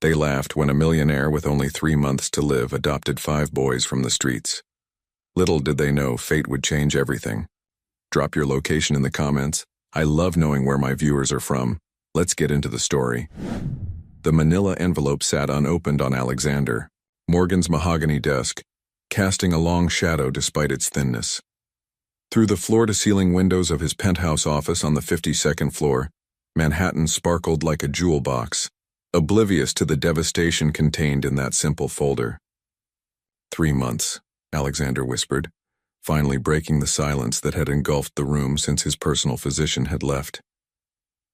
They laughed when a millionaire with only 3 months to live adopted 5 boys from the streets. Little did they know fate would change everything. Drop your location in the comments. I love knowing where my viewers are from. Let's get into the story. The manila envelope sat unopened on Alexander Morgan's mahogany desk, casting a long shadow despite its thinness. Through the floor-to-ceiling windows of his penthouse office on the 52nd floor, Manhattan sparkled like a jewel box, oblivious to the devastation contained in that simple folder. 3 months, Alexander whispered, finally breaking the silence that had engulfed the room since his personal physician had left.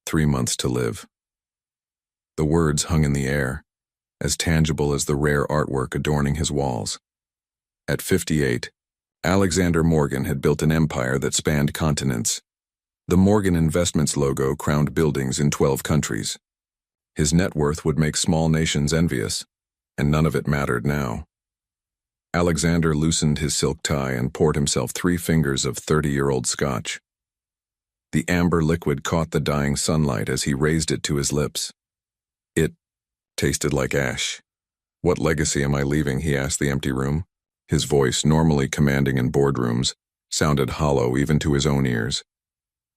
3 months to live. The words hung in the air, as tangible as the rare artwork adorning his walls. At 58, Alexander Morgan had built an empire that spanned continents. The Morgan Investments logo crowned buildings in 12 countries. His net worth would make small nations envious, and none of it mattered now. Alexander loosened his silk tie and poured himself 3 fingers of 30-year-old scotch. The amber liquid caught the dying sunlight as he raised it to his lips. It tasted like ash. "What legacy am I leaving?" he asked the empty room. His voice, normally commanding in boardrooms, sounded hollow even to his own ears.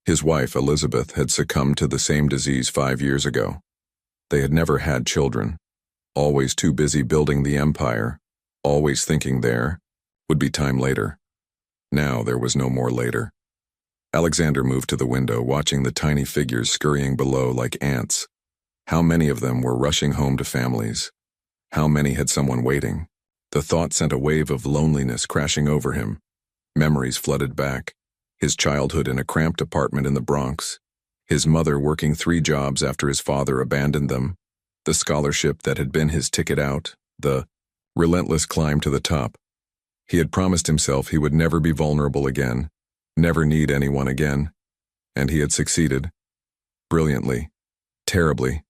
His wife, Elizabeth, had succumbed to the same disease 5 years ago. They had never had children, always too busy building the empire, always thinking there would be time later. Now there was no more later. Alexander moved to the window, watching the tiny figures scurrying below like ants. How many of them were rushing home to families? How many had someone waiting? The thought sent a wave of loneliness crashing over him. Memories flooded back. His childhood in a cramped apartment in the Bronx. His mother working 3 jobs after his father abandoned them. The scholarship that had been his ticket out. The relentless climb to the top. He had promised himself he would never be vulnerable again, never need anyone again. And he had succeeded. Brilliantly. Terribly.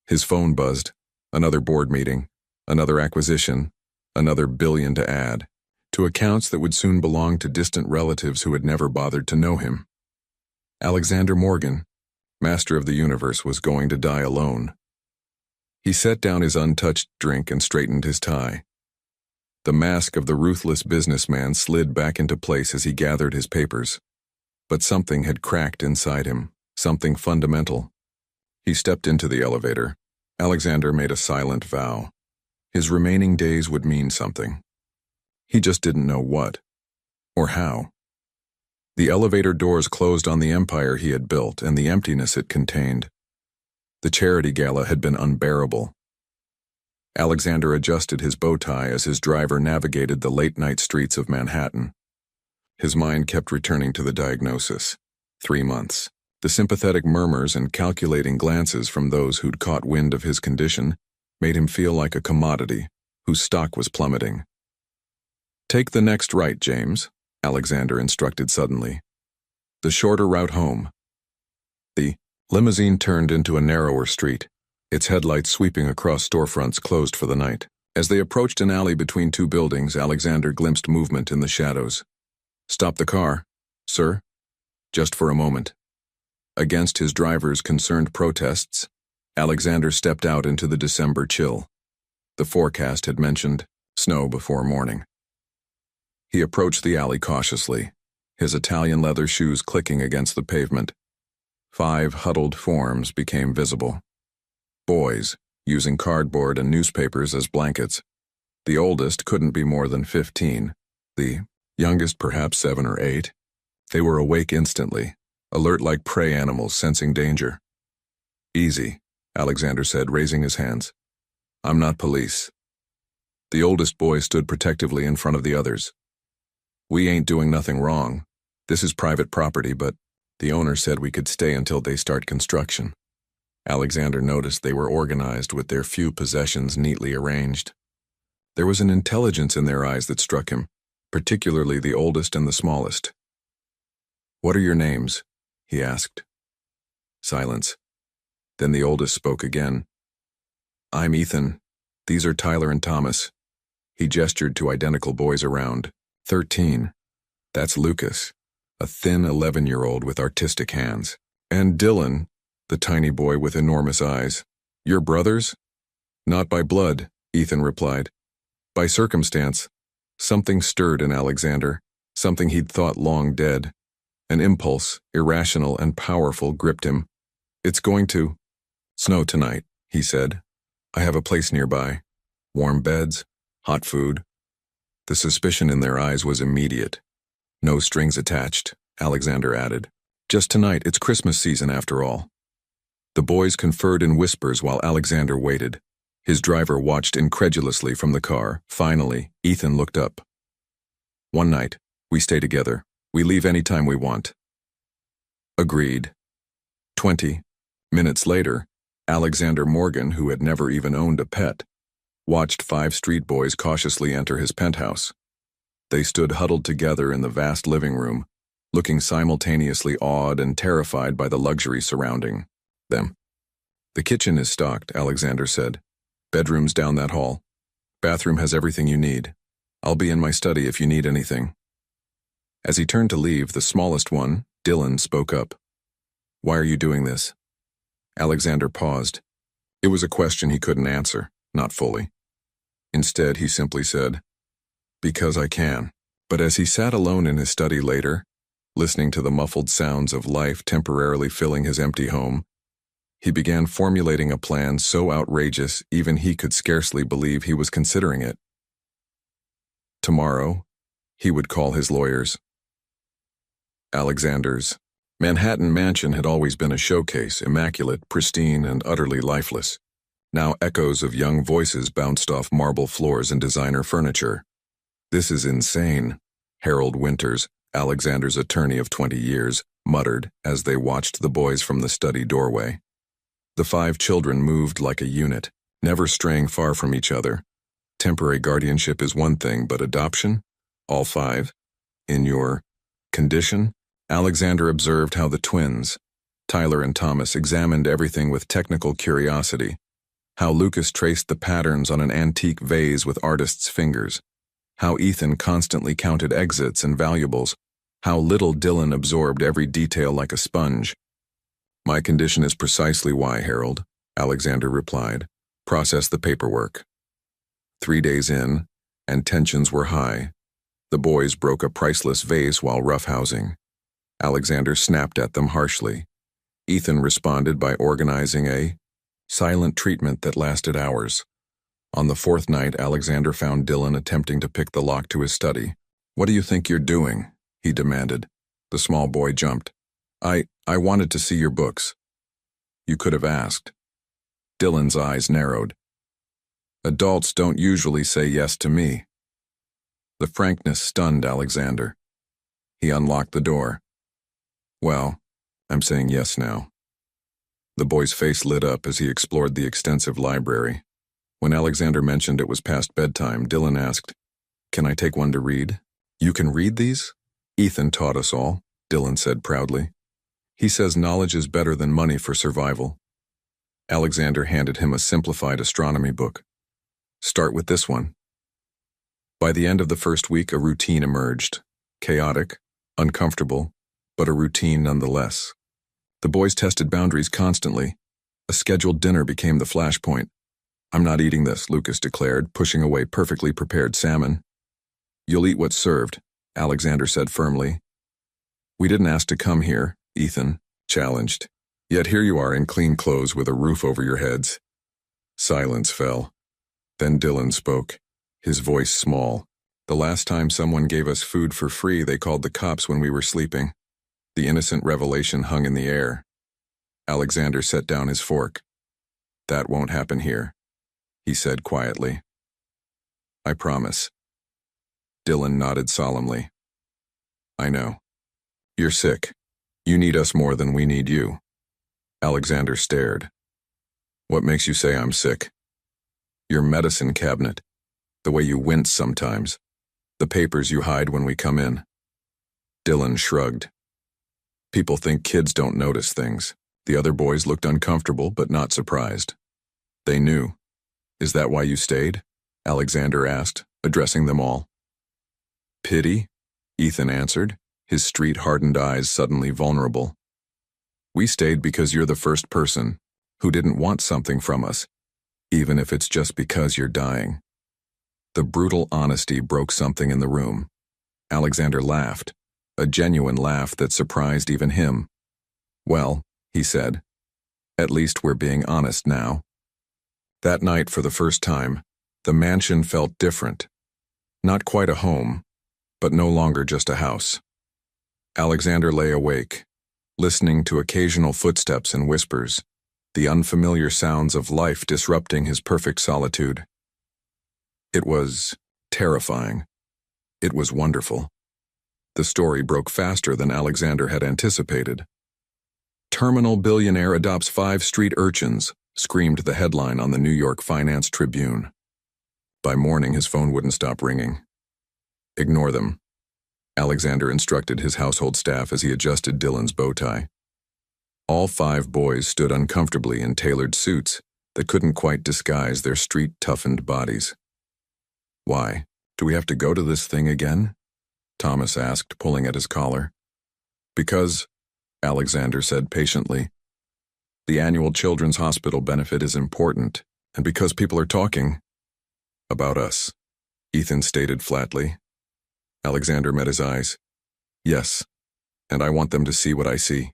His phone buzzed. Another board meeting. Another acquisition. Another billion to add, to accounts that would soon belong to distant relatives who had never bothered to know him. Alexander Morgan, master of the universe, was going to die alone. He set down his untouched drink and straightened his tie. The mask of the ruthless businessman slid back into place as he gathered his papers. But something had cracked inside him, something fundamental. He stepped into the elevator. Alexander made a silent vow. His remaining days would mean something. He just didn't know what, or how. The elevator doors closed on the empire he had built and the emptiness it contained. The charity gala had been unbearable. Alexander adjusted his bow tie as his driver navigated the late-night streets of Manhattan. His mind kept returning to the diagnosis. 3 months. The sympathetic murmurs and calculating glances from those who'd caught wind of his condition made him feel like a commodity whose stock was plummeting. "Take the next right, James," Alexander instructed suddenly. "The shorter route home." The limousine turned into a narrower street, its headlights sweeping across storefronts closed for the night. As they approached an alley between 2 buildings, Alexander glimpsed movement in the shadows. "Stop the car, sir." Just for a moment. Against his driver's concerned protests, Alexander stepped out into the December chill. The forecast had mentioned snow before morning. He approached the alley cautiously, his Italian leather shoes clicking against the pavement. 5 huddled forms became visible. Boys, using cardboard and newspapers as blankets. The oldest couldn't be more than 15, the youngest perhaps 7 or 8. They were awake instantly, alert like prey animals sensing danger. "Easy," Alexander said, raising his hands. "I'm not police." The oldest boy stood protectively in front of the others. "We ain't doing nothing wrong. This is private property, but the owner said we could stay until they start construction." Alexander noticed they were organized with their few possessions neatly arranged. There was an intelligence in their eyes that struck him, particularly the oldest and the smallest. "What are your names?" he asked. Silence. Then the oldest spoke again. "I'm Ethan. These are Tyler and Thomas." He gestured to identical boys around. 13. That's Lucas, a thin 11-year-old with artistic hands. "And Dylan," the tiny boy with enormous eyes. "Your brothers?" Not by blood, Ethan replied. By circumstance. Something stirred in Alexander, something he'd thought long dead. An impulse, irrational and powerful, gripped him. It's going to snow tonight, he said. I have a place nearby. Warm beds, hot food. The suspicion in their eyes was immediate. No strings attached, Alexander added. Just tonight, it's Christmas season after all. The boys conferred in whispers while Alexander waited. His driver watched incredulously from the car. Finally, Ethan looked up. One night, we stay together. We leave any time we want. Agreed. 20 minutes later, Alexander Morgan, who had never even owned a pet, watched 5 street boys cautiously enter his penthouse. They stood huddled together in the vast living room, looking simultaneously awed and terrified by the luxury surrounding them. The kitchen is stocked, Alexander said. Bedrooms down that hall. Bathroom has everything you need. I'll be in my study if you need anything. As he turned to leave, the smallest one, Dylan, spoke up. Why are you doing this? Alexander paused. It was a question he couldn't answer, not fully. Instead, he simply said, because I can. But as he sat alone in his study later, listening to the muffled sounds of life temporarily filling his empty home, he began formulating a plan so outrageous even he could scarcely believe he was considering it. Tomorrow, he would call his lawyers. Alexander's Manhattan mansion had always been a showcase, immaculate, pristine, and utterly lifeless. Now echoes of young voices bounced off marble floors and designer furniture. This is insane, Harold Winters, Alexander's attorney of 20 years, muttered as they watched the boys from the study doorway. The 5 children moved like a unit, never straying far from each other. Temporary guardianship is one thing, but adoption? All 5? In your condition? Alexander observed how the twins, Tyler and Thomas, examined everything with technical curiosity, how Lucas traced the patterns on an antique vase with artist's fingers, how Ethan constantly counted exits and valuables, how little Dylan absorbed every detail like a sponge. My condition is precisely why, Harold, Alexander replied. Process the paperwork. 3 days in, and tensions were high. The boys broke a priceless vase while roughhousing. Alexander snapped at them harshly. Ethan responded by organizing a silent treatment that lasted hours. On the 4th night, Alexander found Dylan attempting to pick the lock to his study. What do you think you're doing? He demanded. The small boy jumped. I wanted to see your books. You could have asked. Dylan's eyes narrowed. Adults don't usually say yes to me. The frankness stunned Alexander. He unlocked the door. Well, I'm saying yes now. The boy's face lit up as he explored the extensive library. When Alexander mentioned it was past bedtime, Dylan asked, Can I take one to read? You can read these? Ethan taught us all, Dylan said proudly. He says knowledge is better than money for survival. Alexander handed him a simplified astronomy book. Start with this one. By the end of the first week, a routine emerged. Chaotic, uncomfortable, but a routine nonetheless. The boys tested boundaries constantly. A scheduled dinner became the flashpoint. I'm not eating this, Lucas declared, pushing away perfectly prepared salmon. You'll eat what's served, Alexander said firmly. We didn't ask to come here, Ethan challenged. Yet here you are in clean clothes with a roof over your heads. Silence fell. Then Dylan spoke, his voice small. The last time someone gave us food for free, they called the cops when we were sleeping. The innocent revelation hung in the air. Alexander set down his fork. That won't happen here, he said quietly. I promise. Dylan nodded solemnly. I know. You're sick. You need us more than we need you. Alexander stared. What makes you say I'm sick? Your medicine cabinet. The way you wince sometimes. The papers you hide when we come in. Dylan shrugged. People think kids don't notice things. The other boys looked uncomfortable but not surprised. They knew. Is that why you stayed? Alexander asked, addressing them all. Pity? Ethan answered, his street-hardened eyes suddenly vulnerable. We stayed because you're the first person who didn't want something from us. even if it's just because you're dying. The brutal honesty broke something in the room. Alexander laughed, a genuine laugh that surprised even him. "Well," he said, "at least we're being honest now." That night, for the first time, the mansion felt different. Not quite a home, but no longer just a house. Alexander lay awake, listening to occasional footsteps and whispers, the unfamiliar sounds of life disrupting his perfect solitude. It was terrifying. It was wonderful. The story broke faster than Alexander had anticipated. "Terminal billionaire adopts 5 street urchins," screamed the headline on the New York Finance Tribune. By morning, his phone wouldn't stop ringing. "Ignore them," Alexander instructed his household staff as he adjusted Dylan's bow tie. All 5 boys stood uncomfortably in tailored suits that couldn't quite disguise their street-toughened bodies. "Why, do we have to go to this thing again?" Thomas asked, pulling at his collar. "Because," Alexander said patiently, "the annual Children's Hospital benefit is important, and because people are talking about us," Ethan stated flatly. Alexander met his eyes. "Yes, and I want them to see what I see."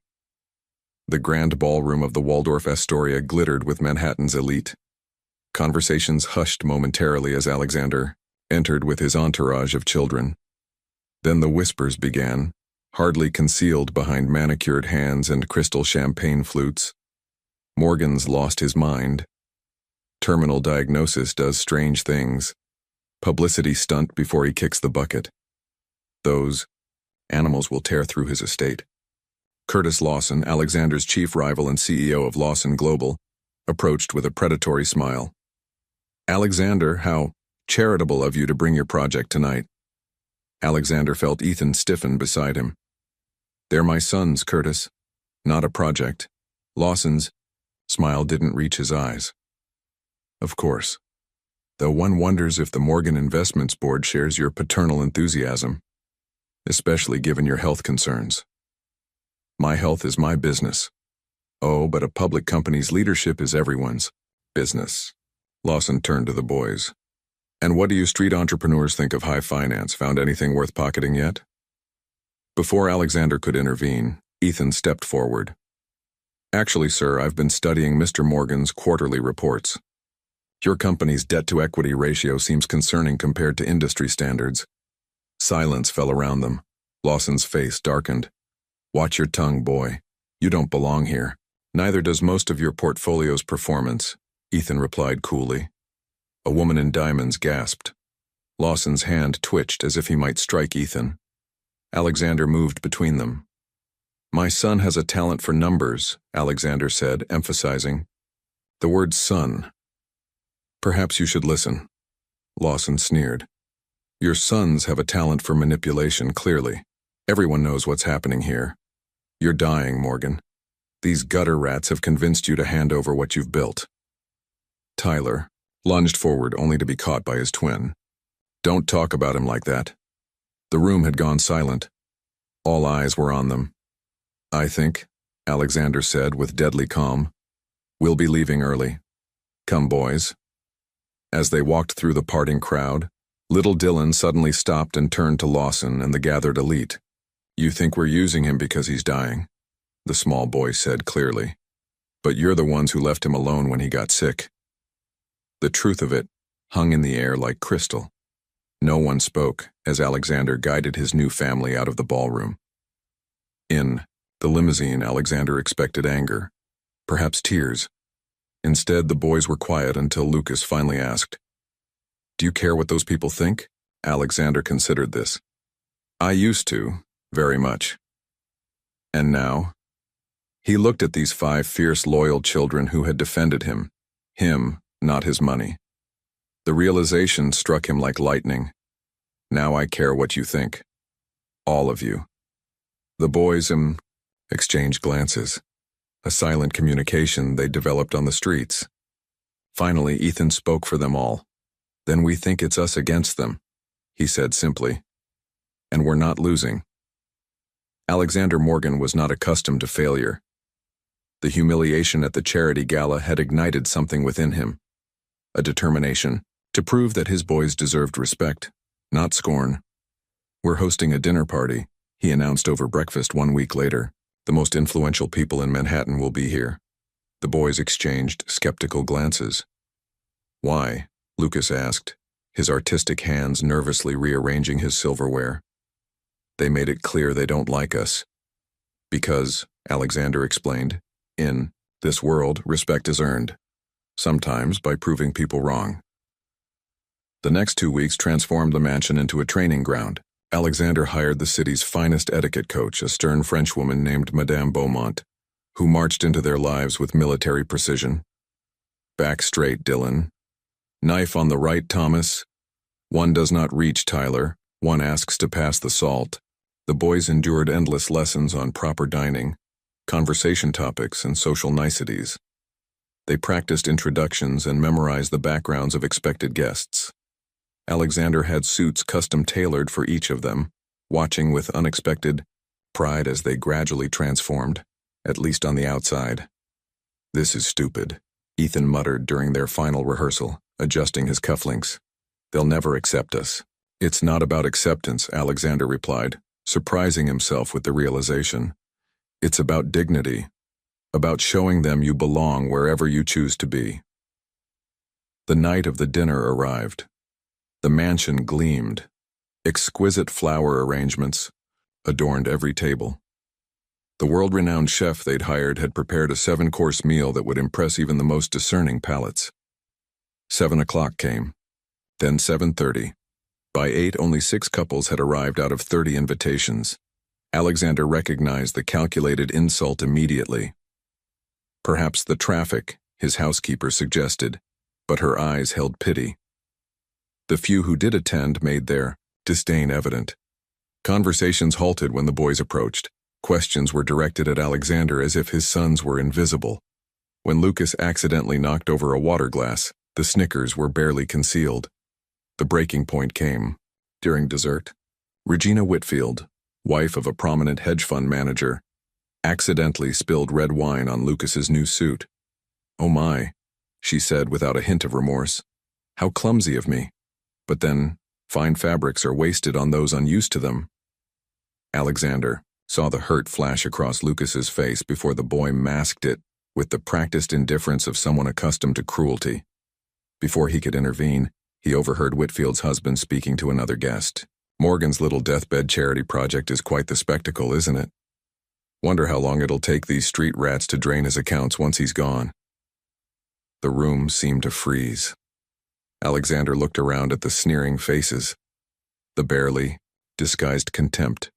The grand ballroom of the Waldorf Astoria glittered with Manhattan's elite. Conversations hushed momentarily as Alexander entered with his entourage of children. Then the whispers began, hardly concealed behind manicured hands and crystal champagne flutes. Morgan's lost his mind. Terminal diagnosis does strange things. Publicity stunt before he kicks the bucket. Those animals will tear through his estate. Curtis Lawson, Alexander's chief rival and CEO of Lawson Global, approached with a predatory smile. "Alexander, how charitable of you to bring your project tonight." Alexander felt Ethan stiffen beside him. "They're my sons, Curtis. Not a project." Lawson's smile didn't reach his eyes. "Of course. Though one wonders if the Morgan Investments Board shares your paternal enthusiasm, especially given your health concerns." "My health is my business." "Oh, but a public company's leadership is everyone's business." Lawson turned to the boys. "And what do you street entrepreneurs think of high finance? Found anything worth pocketing yet?" Before Alexander could intervene, Ethan stepped forward. "Actually, sir, I've been studying Mr. Morgan's quarterly reports. Your company's debt-to-equity ratio seems concerning compared to industry standards." Silence fell around them. Lawson's face darkened. "Watch your tongue, boy. You don't belong here. Neither does most of your portfolio's performance," Ethan replied coolly. A woman in diamonds gasped. Lawson's hand twitched as if he might strike Ethan. Alexander moved between them. "My son has a talent for numbers," Alexander said, emphasizing the word son. "Perhaps you should listen." Lawson sneered. "Your sons have a talent for manipulation, clearly. Everyone knows what's happening here. You're dying, Morgan. These gutter rats have convinced you to hand over what you've built." Tyler lunged forward only to be caught by his twin. "Don't talk about him like that." The room had gone silent. All eyes were on them. "I think," Alexander said with deadly calm, "we'll be leaving early. Come, boys." As they walked through the parting crowd, little Dylan suddenly stopped and turned to Lawson and the gathered elite. "You think we're using him because he's dying," the small boy said clearly. "But you're the ones who left him alone when he got sick." The truth of it hung in the air like crystal. No one spoke as Alexander guided his new family out of the ballroom. In the limousine, Alexander expected anger, perhaps tears. Instead, the boys were quiet until Lucas finally asked, "Do you care what those people think?" Alexander considered this. "I used to, very much." "And now?" He looked at these 5 fierce, loyal children who had defended him, not his money. The realization struck him like lightning. "Now I care what you think. All of you." The boys exchanged glances, a silent communication they developed on the streets. Finally, Ethan spoke for them all. "Then we think it's us against them," he said simply. "And we're not losing." Alexander Morgan was not accustomed to failure. The humiliation at the charity gala had ignited something within him. a determination to prove that his boys deserved respect, not scorn. "We're hosting a dinner party," he announced over breakfast 1 week later. "The most influential people in Manhattan will be here." The boys exchanged skeptical glances. "Why?" Lucas asked, his artistic hands nervously rearranging his silverware. "They made it clear they don't like us." "Because," Alexander explained, "in this world, respect is earned, sometimes by proving people wrong." The next 2 weeks transformed the mansion into a training ground. Alexander hired the city's finest etiquette coach, a stern Frenchwoman named Madame Beaumont, who marched into their lives with military precision. "Back straight, Dylan. Knife on the right, Thomas. One does not reach, Tyler. One asks to pass the salt." The boys endured endless lessons on proper dining, conversation topics, and social niceties. They practiced introductions and memorized the backgrounds of expected guests. Alexander had suits custom-tailored for each of them, watching with unexpected pride as they gradually transformed, at least on the outside. "This is stupid," Ethan muttered during their final rehearsal, adjusting his cufflinks. "They'll never accept us." "It's not about acceptance," Alexander replied, surprising himself with the realization. "It's about dignity, about showing them you belong wherever you choose to be." The night of the dinner arrived. The mansion gleamed. Exquisite flower arrangements adorned every table. The world-renowned chef they'd hired had prepared a 7-course meal that would impress even the most discerning palates. 7 o'clock came, then 7:30. By 8, only 6 couples had arrived out of 30 invitations. Alexander recognized the calculated insult immediately. "Perhaps the traffic," his housekeeper suggested, but her eyes held pity. The few who did attend made their disdain evident. Conversations halted when the boys approached. Questions were directed at Alexander as if his sons were invisible. When Lucas accidentally knocked over a water glass, the snickers were barely concealed. The breaking point came during dessert. Regina Whitfield, wife of a prominent hedge fund manager, accidentally spilled red wine on Lucas's new suit. "Oh my," she said without a hint of remorse. "How clumsy of me. But then, fine fabrics are wasted on those unused to them." Alexander saw the hurt flash across Lucas's face before the boy masked it with the practiced indifference of someone accustomed to cruelty. Before he could intervene, he overheard Whitfield's husband speaking to another guest. "Morgan's little deathbed charity project is quite the spectacle, isn't it? Wonder how long it'll take these street rats to drain his accounts once he's gone." The room seemed to freeze. Alexander looked around at the sneering faces, the barely disguised contempt.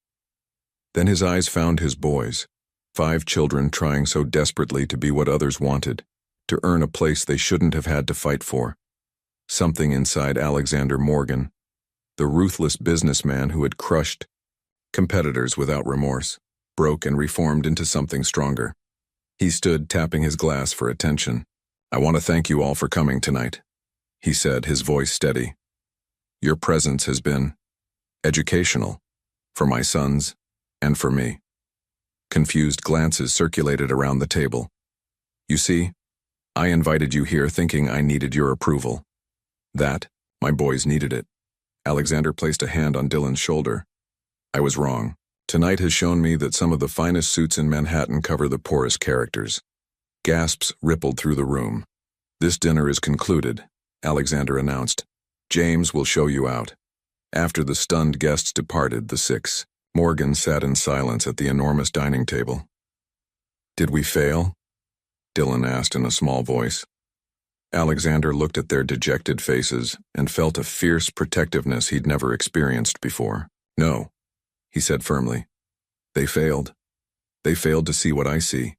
Then his eyes found his boys, 5 children trying so desperately to be what others wanted, to earn a place they shouldn't have had to fight for. Something inside Alexander Morgan, the ruthless businessman who had crushed competitors without remorse, broke and reformed into something stronger. He stood tapping his glass for attention. "I want to thank you all for coming tonight," he said, his voice steady. "Your presence has been educational, for my sons and for me." Confused glances circulated around the table. "You see, I invited you here thinking I needed your approval. That, my boys needed it." Alexander placed a hand on Dylan's shoulder. "I was wrong. Tonight has shown me that some of the finest suits in Manhattan cover the poorest characters." Gasps rippled through the room. "This dinner is concluded," Alexander announced. "James will show you out." After the stunned guests departed, the 6, Morgan sat in silence at the enormous dining table. "Did we fail?" Dylan asked in a small voice. Alexander looked at their dejected faces and felt a fierce protectiveness he'd never experienced before. "No," he said firmly. "They failed. They failed to see what I see."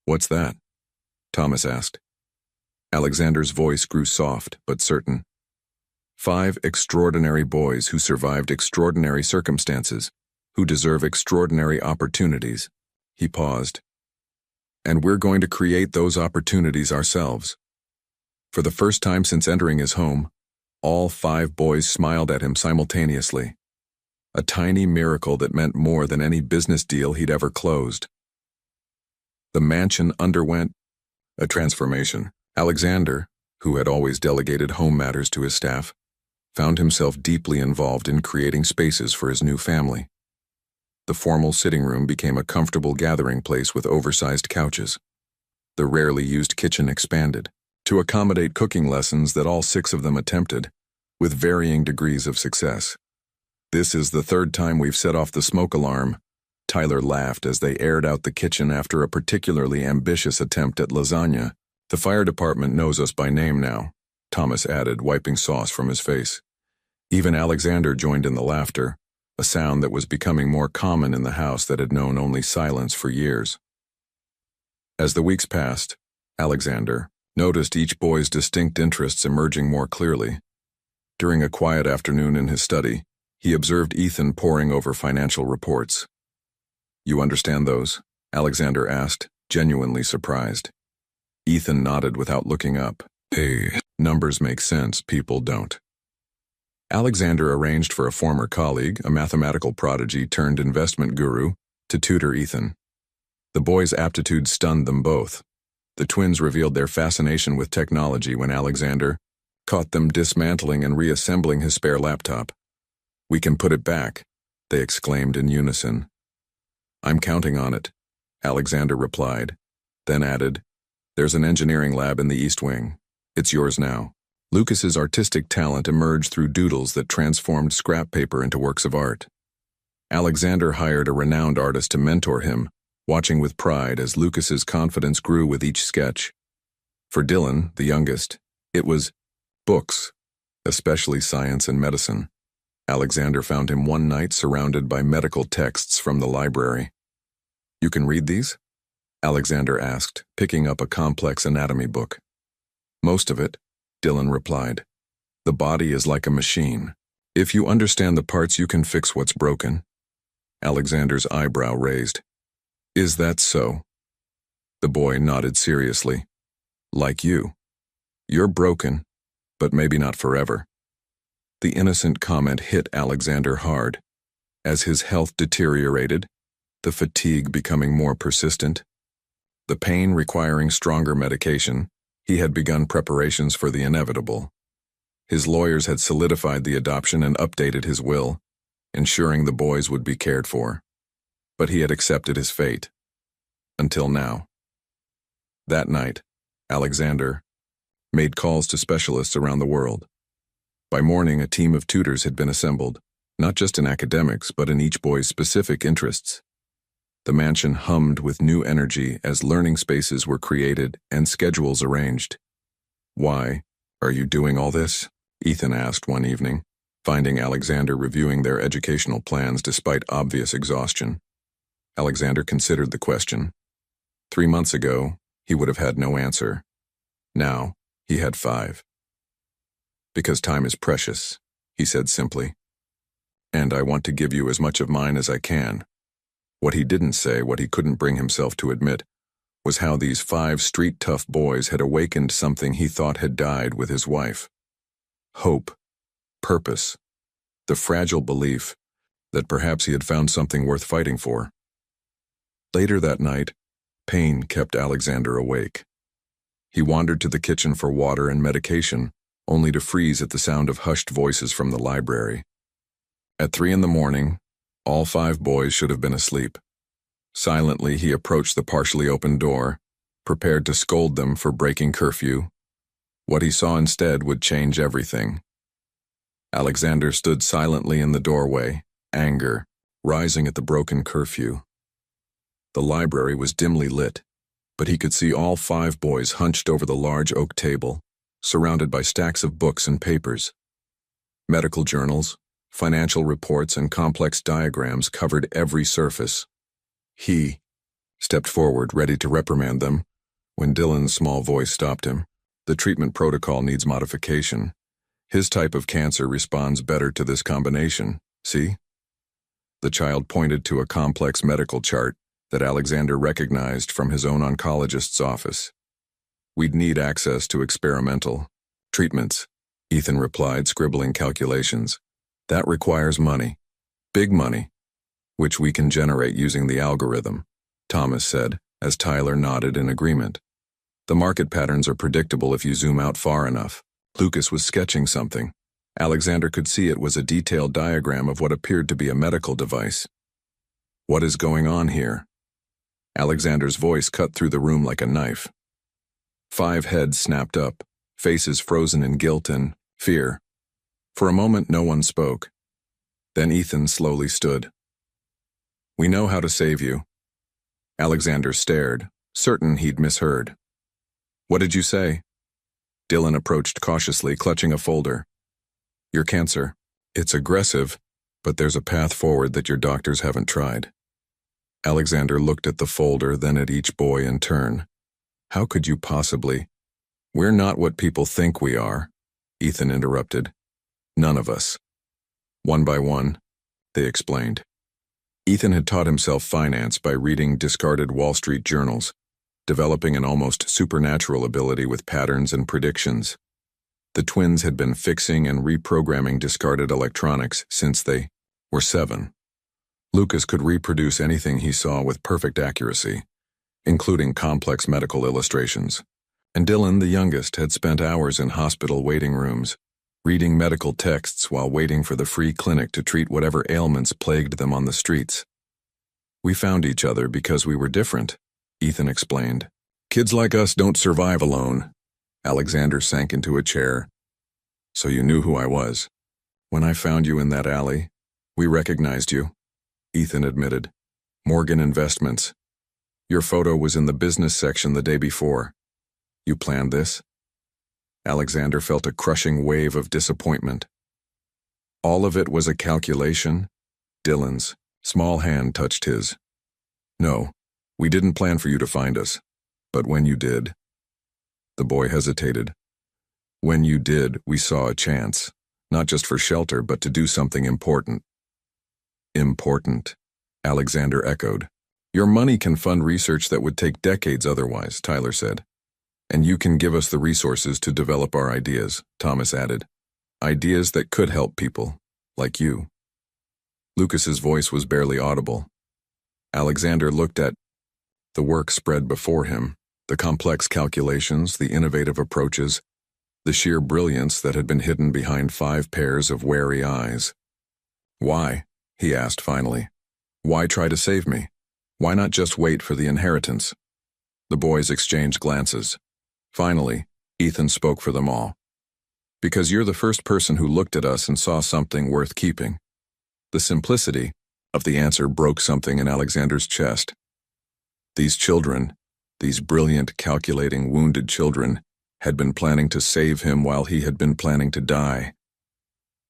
"What's that?" Thomas asked. Alexander's voice grew soft but certain. 5 extraordinary boys who survived extraordinary circumstances, who deserve extraordinary opportunities. He paused. "And we're going to create those opportunities ourselves." For the first time since entering his home, all 5 boys smiled at him simultaneously. A tiny miracle that meant more than any business deal he'd ever closed. The mansion underwent a transformation. Alexander, who had always delegated home matters to his staff, found himself deeply involved in creating spaces for his new family. The formal sitting room became a comfortable gathering place with oversized couches. The rarely used kitchen expanded to accommodate cooking lessons that all 6 of them attempted, with varying degrees of success. "This is the 3rd time we've set off the smoke alarm," Tyler laughed as they aired out the kitchen after a particularly ambitious attempt at lasagna. "The fire department knows us by name now," Thomas added, wiping sauce from his face. Even Alexander joined in the laughter, a sound that was becoming more common in the house that had known only silence for years. As the weeks passed, Alexander noticed each boy's distinct interests emerging more clearly. During a quiet afternoon in his study, he observed Ethan poring over financial reports. "You understand those?" Alexander asked, genuinely surprised. Ethan nodded without looking up. "Hey, numbers make sense, people don't." Alexander arranged for a former colleague, a mathematical prodigy turned investment guru, to tutor Ethan. The boy's aptitude stunned them both. The twins revealed their fascination with technology when Alexander caught them dismantling and reassembling his spare laptop. "We can put it back," they exclaimed in unison. "I'm counting on it," Alexander replied, then added, "There's an engineering lab in the East Wing. It's yours now." Lucas's artistic talent emerged through doodles that transformed scrap paper into works of art. Alexander hired a renowned artist to mentor him, watching with pride as Lucas's confidence grew with each sketch. For Dylan, the youngest, it was books, especially science and medicine. Alexander found him one night surrounded by medical texts from the library. "You can read these?" Alexander asked, picking up a complex anatomy book. "Most of it," Dylan replied. "The body is like a machine. If you understand the parts, you can fix what's broken." Alexander's eyebrow raised. "Is that so?" The boy nodded seriously. "Like you. You're broken, but maybe not forever." The innocent comment hit Alexander hard. As his health deteriorated, the fatigue becoming more persistent, the pain requiring stronger medication, he had begun preparations for the inevitable. His lawyers had solidified the adoption and updated his will, ensuring the boys would be cared for. But he had accepted his fate. Until now. That night, Alexander made calls to specialists around the world. By morning, a team of tutors had been assembled, not just in academics, but in each boy's specific interests. The mansion hummed with new energy as learning spaces were created and schedules arranged. "Why are you doing all this?" Ethan asked one evening, finding Alexander reviewing their educational plans despite obvious exhaustion. Alexander considered the question. 3 months ago, he would have had no answer. Now, he had 5. "Because time is precious," he said simply. "And I want to give you as much of mine as I can." What he didn't say, what he couldn't bring himself to admit, was how these 5 street-tough boys had awakened something he thought had died with his wife. Hope, purpose, the fragile belief that perhaps he had found something worth fighting for. Later that night, pain kept Alexander awake. He wandered to the kitchen for water and medication, only to freeze at the sound of hushed voices from the library. At 3 in the morning, all 5 boys should have been asleep. Silently, he approached the partially open door, prepared to scold them for breaking curfew. What he saw instead would change everything. Alexander stood silently in the doorway, anger rising at the broken curfew. The library was dimly lit, but he could see all 5 boys hunched over the large oak table, surrounded by stacks of books and papers. Medical journals, financial reports, and complex diagrams covered every surface. He stepped forward, ready to reprimand them, when Dylan's small voice stopped him. "The treatment protocol needs modification. His type of cancer responds better to this combination, see?" The child pointed to a complex medical chart that Alexander recognized from his own oncologist's office. "We'd need access to experimental treatments," Ethan replied, scribbling calculations. "That requires money, big money, which we can generate using the algorithm," Thomas said, as Tyler nodded in agreement. The market patterns are predictable if you zoom out far enough. Lucas was sketching something. Alexander could see it was a detailed diagram of what appeared to be a medical device. What is going on here? Alexander's voice cut through the room like a knife. 5 heads snapped up, faces frozen in guilt and fear. For a moment, no one spoke. Then Ethan slowly stood. "We know how to save you." Alexander stared, certain he'd misheard. "What did you say?" Dylan approached cautiously, clutching a folder. "Your cancer. It's aggressive, but there's a path forward that your doctors haven't tried." Alexander looked at the folder, then at each boy in turn. "How could you possibly?" "We're not what people think we are," Ethan interrupted. "None of us." One by one, they explained. Ethan had taught himself finance by reading discarded Wall Street journals, developing an almost supernatural ability with patterns and predictions. The twins had been fixing and reprogramming discarded electronics since they were 7. Lucas could reproduce anything he saw with perfect accuracy, including complex medical illustrations. And Dylan, the youngest, had spent hours in hospital waiting rooms, reading medical texts while waiting for the free clinic to treat whatever ailments plagued them on the streets. "We found each other because we were different," Ethan explained. "Kids like us don't survive alone." Alexander sank into a chair. "So you knew who I was." "When I found you in that alley, we recognized you," Ethan admitted. "Morgan Investments. Your photo was in the business section the day before. You planned this?" Alexander felt a crushing wave of disappointment. "All of it was a calculation?" Dylan's small hand touched his. "No, we didn't plan for you to find us. But when you did..." The boy hesitated. "When you did, we saw a chance, not just for shelter, but to do something important." "Important," Alexander echoed. "Your money can fund research that would take decades otherwise," Tyler said. "And you can give us the resources to develop our ideas," Thomas added. "Ideas that could help people, like you." Lucas's voice was barely audible. Alexander looked at the work spread before him, the complex calculations, the innovative approaches, the sheer brilliance that had been hidden behind 5 pairs of wary eyes. "Why?" he asked finally. "Why try to save me? Why not just wait for the inheritance?" The boys exchanged glances. Finally, Ethan spoke for them all. "Because you're the first person who looked at us and saw something worth keeping." The simplicity of the answer broke something in Alexander's chest. These children, these brilliant, calculating, wounded children, had been planning to save him while he had been planning to die.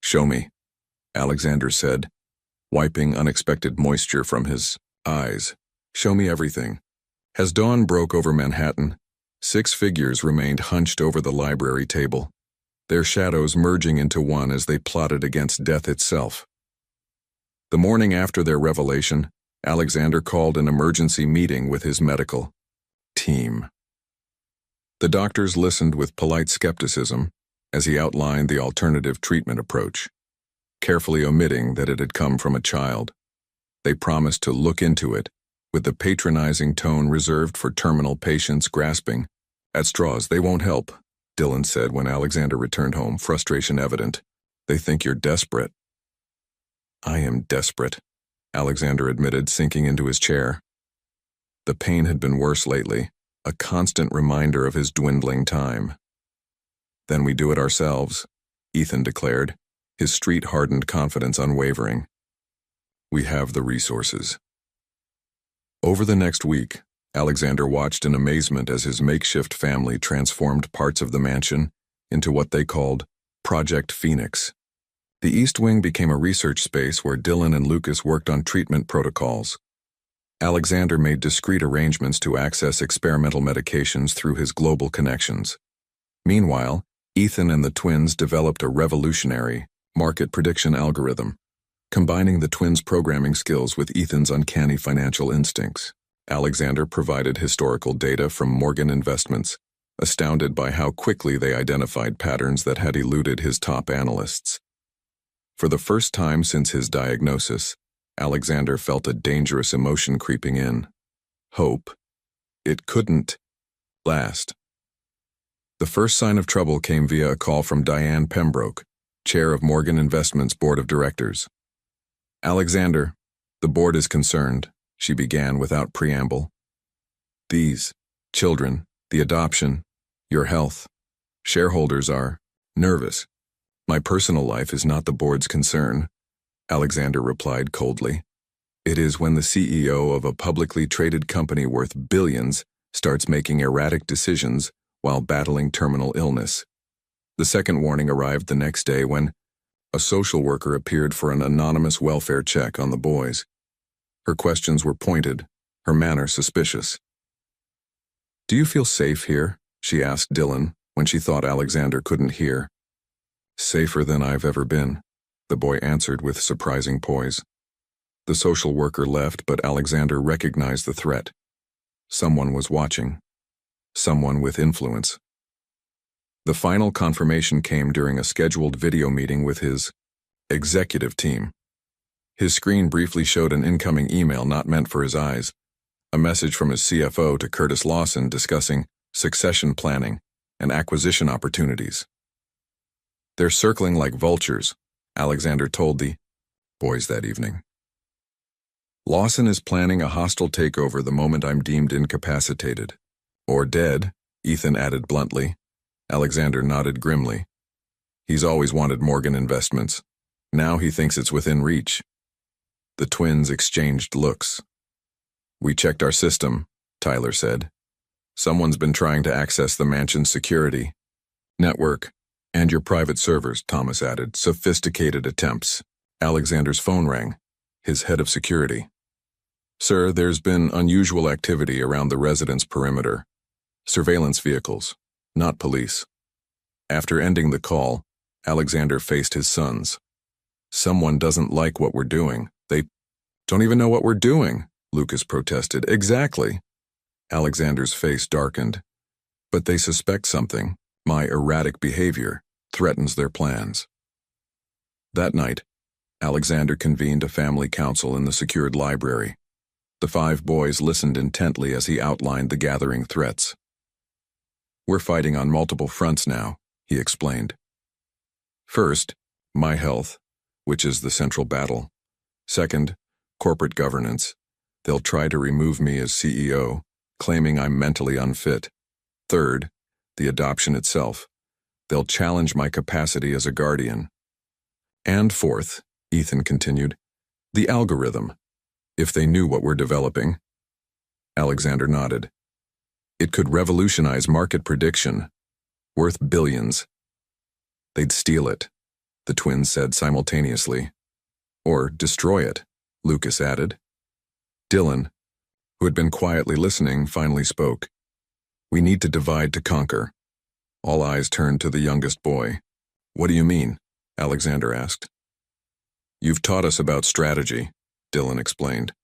"Show me," Alexander said, wiping unexpected moisture from his eyes. "Show me everything." As dawn broke over Manhattan, 6 figures remained hunched over the library table, their shadows merging into one as they plotted against death itself. The morning after their revelation, Alexander called an emergency meeting with his medical team. The doctors listened with polite skepticism as he outlined the alternative treatment approach, carefully omitting that it had come from a child. They promised to look into it, with the patronizing tone reserved for terminal patients grasping at straws. "They won't help," Dylan said when Alexander returned home, frustration evident. "They think you're desperate." "I am desperate," Alexander admitted, sinking into his chair. The pain had been worse lately, a constant reminder of his dwindling time. "Then we do it ourselves," Ethan declared, his street-hardened confidence unwavering. "We have the resources." Over the next week, Alexander watched in amazement as his makeshift family transformed parts of the mansion into what they called Project Phoenix. The East Wing became a research space where Dylan and Lucas worked on treatment protocols. Alexander made discreet arrangements to access experimental medications through his global connections. Meanwhile, Ethan and the twins developed a revolutionary market prediction algorithm, combining the twins' programming skills with Ethan's uncanny financial instincts. Alexander provided historical data from Morgan Investments, astounded by how quickly they identified patterns that had eluded his top analysts. For the first time since his diagnosis, Alexander felt a dangerous emotion creeping in. Hope. It couldn't last. The first sign of trouble came via a call from Diane Pembroke, chair of Morgan Investments Board of Directors. "Alexander, the board is concerned," she began without preamble. "These children, the adoption, your health. Shareholders are nervous. My personal life is not the board's concern," Alexander replied coldly. "It is when the CEO of a publicly traded company worth billions starts making erratic decisions while battling terminal illness." The second warning arrived the next day when a social worker appeared for an anonymous welfare check on the boys. Her questions were pointed, her manner suspicious. "Do you feel safe here?" she asked Dylan when she thought Alexander couldn't hear. "Safer than I've ever been," the boy answered with surprising poise. The social worker left, but Alexander recognized the threat. Someone was watching. Someone with influence. The final confirmation came during a scheduled video meeting with his executive team. His screen briefly showed an incoming email not meant for his eyes, a message from his CFO to Curtis Lawson discussing succession planning and acquisition opportunities. "They're circling like vultures," Alexander told the boys that evening. "Lawson is planning a hostile takeover the moment I'm deemed incapacitated. Or dead," Ethan added bluntly. Alexander nodded grimly. He's always wanted Morgan Investments. Now he thinks it's within reach. The twins exchanged looks. "We checked our system," Tyler said. "Someone's been trying to access the mansion's security network and your private servers," Thomas added. "Sophisticated attempts." Alexander's phone rang. His head of security. "Sir, there's been unusual activity around the residence perimeter. Surveillance vehicles, not police." After ending the call, Alexander faced his sons. "Someone doesn't like what we're doing. They don't even know what we're doing," Lucas protested. "Exactly." Alexander's face darkened. "But they suspect something. My erratic behavior threatens their plans." That night, Alexander convened a family council in the secured library. The 5 boys listened intently as he outlined the gathering threats. "We're fighting on multiple fronts now," he explained. "First, my health, which is the central battle. Second, corporate governance. They'll try to remove me as CEO, claiming I'm mentally unfit. Third, the adoption itself. They'll challenge my capacity as a guardian. And fourth," Ethan continued, "the algorithm. If they knew what we're developing." Alexander nodded. "It could revolutionize market prediction, worth billions." "They'd steal it," the twins said simultaneously. "Or destroy it," Lucas added. Dylan, who had been quietly listening, finally spoke. "We need to divide to conquer." All eyes turned to the youngest boy. "What do you mean?" Alexander asked. "You've taught us about strategy," Dylan explained.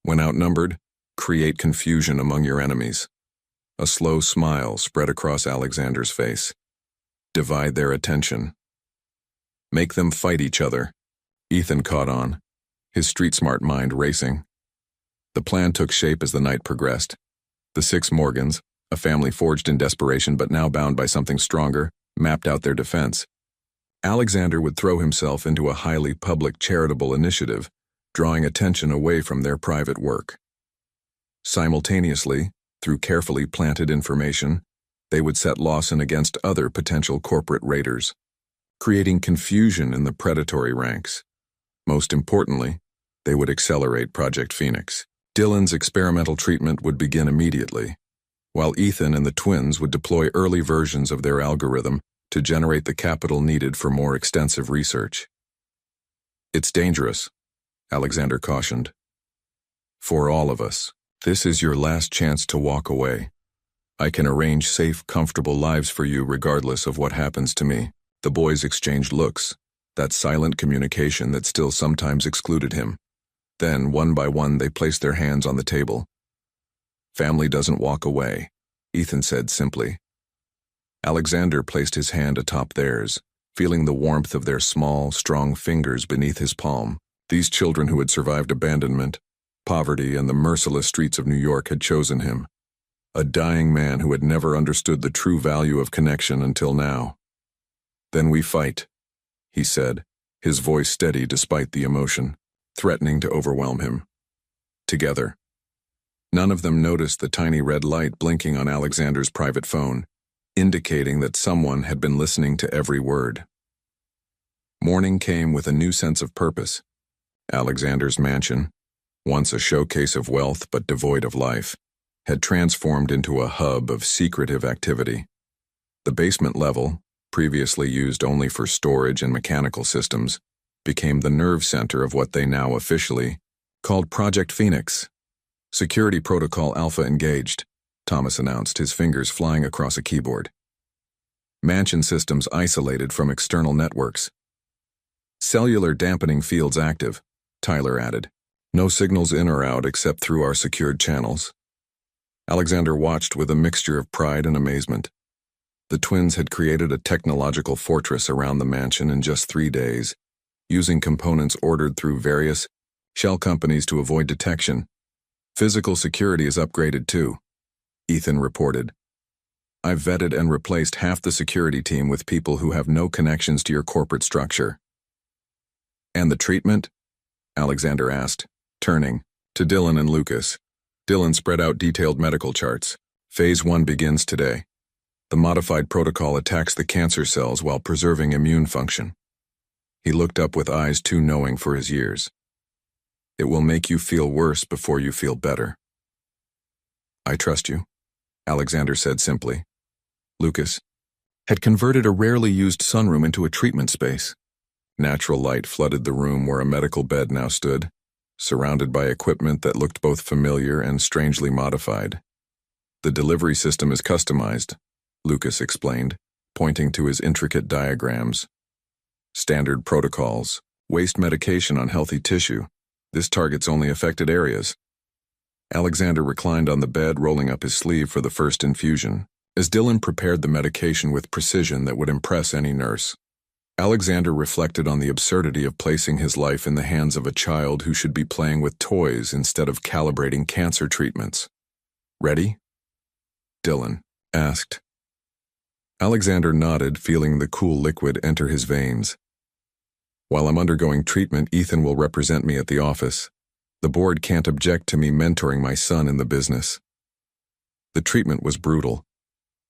"When outnumbered, create confusion among your enemies." A slow smile spread across Alexander's face. "Divide their attention. Make them fight each other." Ethan caught on, his street-smart mind racing. The plan took shape as the night progressed. The 6 Morgans, a family forged in desperation but now bound by something stronger, mapped out their defense. Alexander would throw himself into a highly public charitable initiative, drawing attention away from their private work. Simultaneously, through carefully planted information, they would set Lawson against other potential corporate raiders, creating confusion in the predatory ranks. Most importantly, they would accelerate Project Phoenix. Dylan's experimental treatment would begin immediately, while Ethan and the twins would deploy early versions of their algorithm to generate the capital needed for more extensive research. "It's dangerous," Alexander cautioned. "For all of us, this is your last chance to walk away. I can arrange safe, comfortable lives for you regardless of what happens to me." The boys exchanged looks, that silent communication that still sometimes excluded him. Then, one by one, they placed their hands on the table. "Family doesn't walk away," Ethan said simply. Alexander placed his hand atop theirs, feeling the warmth of their small, strong fingers beneath his palm. These children who had survived abandonment, poverty, and the merciless streets of New York had chosen him. a dying man who had never understood the true value of connection until now. "Then we fight," he said, his voice steady despite the emotion, threatening to overwhelm him. "Together." None of them noticed the tiny red light blinking on Alexander's private phone, indicating that someone had been listening to every word. Morning came with a new sense of purpose. Alexander's mansion, once a showcase of wealth but devoid of life, had transformed into a hub of secretive activity. The basement level, previously used only for storage and mechanical systems, became the nerve center of what they now officially called Project Phoenix. "Security Protocol Alpha engaged," Thomas announced, his fingers flying across a keyboard. "Mansion systems isolated from external networks. Cellular dampening fields active," Tyler added. "No signals in or out except through our secured channels." Alexander watched with a mixture of pride and amazement. The twins had created a technological fortress around the mansion in just 3 days, using components ordered through various shell companies to avoid detection. "Physical security is upgraded too," Ethan reported. "I've vetted and replaced half the security team with people who have no connections to your corporate structure." "And the treatment?" Alexander asked, turning to Dylan and Lucas. Dylan spread out detailed medical charts. "Phase 1 begins today. The modified protocol attacks the cancer cells while preserving immune function." He looked up with eyes too knowing for his years. "It will make you feel worse before you feel better." "I trust you," Alexander said simply. Lucas had converted a rarely used sunroom into a treatment space. Natural light flooded the room where a medical bed now stood, surrounded by equipment that looked both familiar and strangely modified. "The delivery system is customized," Lucas explained, pointing to his intricate diagrams. "Standard protocols, waste medication on healthy tissue. This targets only affected areas." Alexander reclined on the bed, rolling up his sleeve for the first infusion, as Dylan prepared the medication with precision that would impress any nurse. Alexander reflected on the absurdity of placing his life in the hands of a child who should be playing with toys instead of calibrating cancer treatments. "Ready?" Dylan asked. Alexander nodded, feeling the cool liquid enter his veins. "While I'm undergoing treatment, Ethan will represent me at the office. The board can't object to me mentoring my son in the business." The treatment was brutal.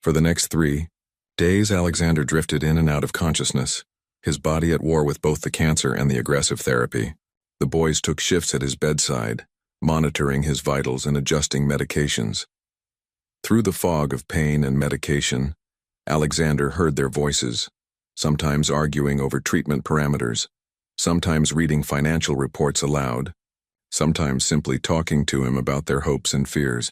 For the next 3 days, Alexander drifted in and out of consciousness, his body at war with both the cancer and the aggressive therapy. The boys took shifts at his bedside, monitoring his vitals and adjusting medications. Through the fog of pain and medication, Alexander heard their voices, sometimes arguing over treatment parameters, sometimes reading financial reports aloud, sometimes simply talking to him about their hopes and fears.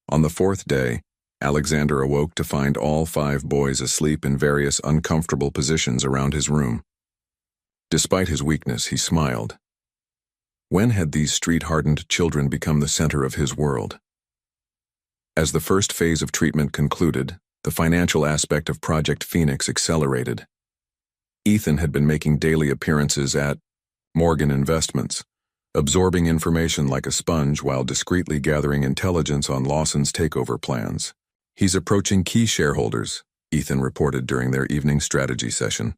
On the 4th day, Alexander awoke to find all 5 boys asleep in various uncomfortable positions around his room. Despite his weakness, he smiled. When had these street-hardened children become the center of his world? As the first phase of treatment concluded, the financial aspect of Project Phoenix accelerated. Ethan had been making daily appearances at Morgan Investments, absorbing information like a sponge while discreetly gathering intelligence on Lawson's takeover plans. "He's approaching key shareholders," Ethan reported during their evening strategy session,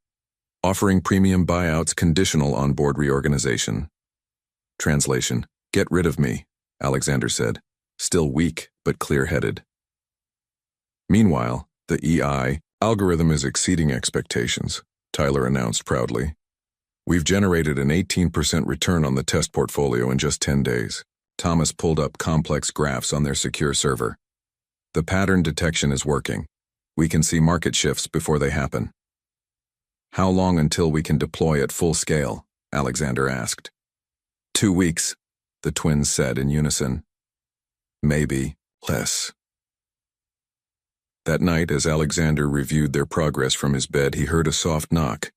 "offering premium buyouts conditional on board reorganization." Translation: "Get rid of me," Alexander said, still weak but clear-headed. Meanwhile, the EI algorithm is exceeding expectations, Tyler announced proudly. "We've generated an 18% return on the test portfolio in just 10 days. Thomas pulled up complex graphs on their secure server. "The pattern detection is working. We can see market shifts before they happen." "How long until we can deploy at full scale?" Alexander asked. 2 weeks, the twins said in unison. "Maybe less." That night, as Alexander reviewed their progress from his bed, he heard a soft knock.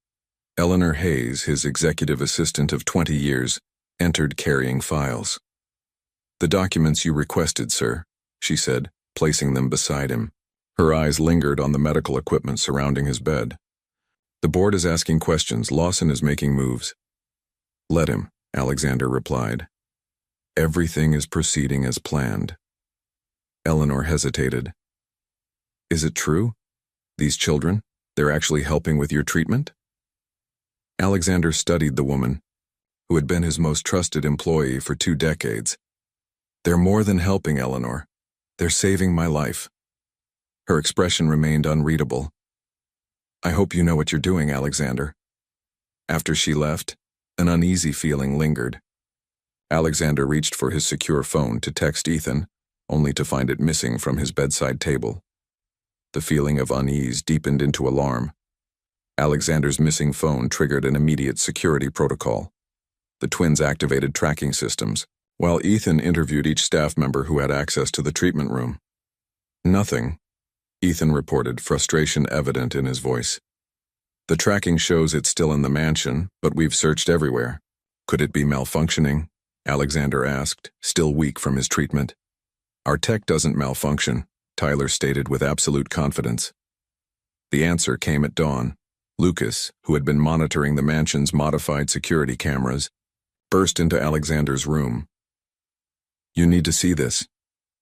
Eleanor Hayes, his executive assistant of 20 years, entered carrying files. "The documents you requested, sir," she said, placing them beside him. Her eyes lingered on the medical equipment surrounding his bed. "The board is asking questions. Lawson is making moves." "Let him," Alexander replied. "Everything is proceeding as planned." Eleanor hesitated. Is it true? These children, they're actually helping with your treatment? Alexander studied the woman, who had been his most trusted employee for 2 decades. They're more than helping, Eleanor. They're saving my life. Her expression remained unreadable. I hope you know what you're doing, Alexander. After she left, an uneasy feeling lingered. Alexander reached for his secure phone to text Ethan, only to find it missing from his bedside table. The feeling of unease deepened into alarm. Alexander's missing phone triggered an immediate security protocol. The twins activated tracking systems, while Ethan interviewed each staff member who had access to the treatment room. Nothing, Ethan reported, frustration evident in his voice. The tracking shows it's still in the mansion, but we've searched everywhere. Could it be malfunctioning? Alexander asked, still weak from his treatment. Our tech doesn't malfunction, Tyler stated with absolute confidence. The answer came at dawn. Lucas, who had been monitoring the mansion's modified security cameras, burst into Alexander's room. You need to see this,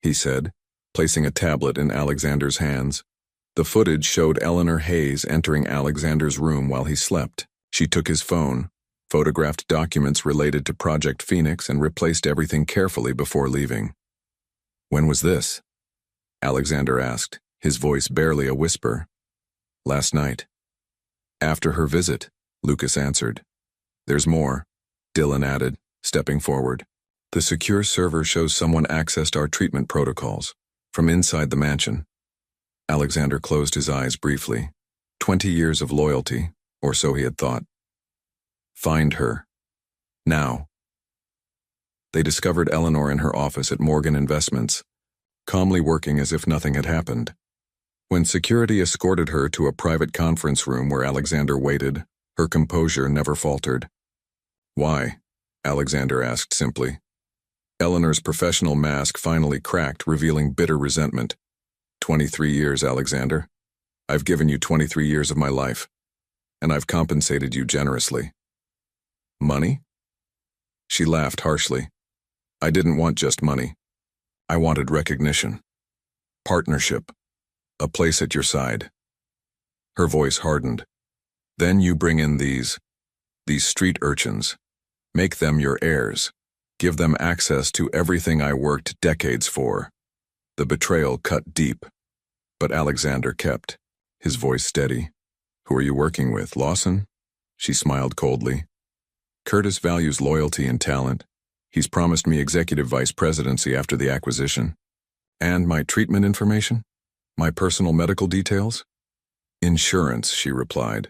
he said, placing a tablet in Alexander's hands. The footage showed Eleanor Hayes entering Alexander's room while he slept. She took his phone, photographed documents related to Project Phoenix, and replaced everything carefully before leaving. When was this? Alexander asked, his voice barely a whisper. Last night. After her visit, Lucas answered. There's more, Dylan added, stepping forward. The secure server shows someone accessed our treatment protocols from inside the mansion. Alexander closed his eyes briefly. 20 years of loyalty, or so he had thought. Find her. Now. They discovered Eleanor in her office at Morgan Investments, calmly working as if nothing had happened. When security escorted her to a private conference room where Alexander waited, her composure never faltered. Why? Alexander asked simply. Eleanor's professional mask finally cracked, revealing bitter resentment. 23 years, Alexander. I've given you 23 years of my life, and I've compensated you generously. Money? She laughed harshly. I didn't want just money. I wanted recognition. Partnership. A place at your side. Her voice hardened. Then you bring in these street urchins. Make them your heirs. Give them access to everything I worked decades for. The betrayal cut deep. But Alexander kept, his voice steady. Who are you working with, Lawson? She smiled coldly. Curtis values loyalty and talent. He's promised me executive vice presidency after the acquisition. And my treatment information? My personal medical details? Insurance, she replied.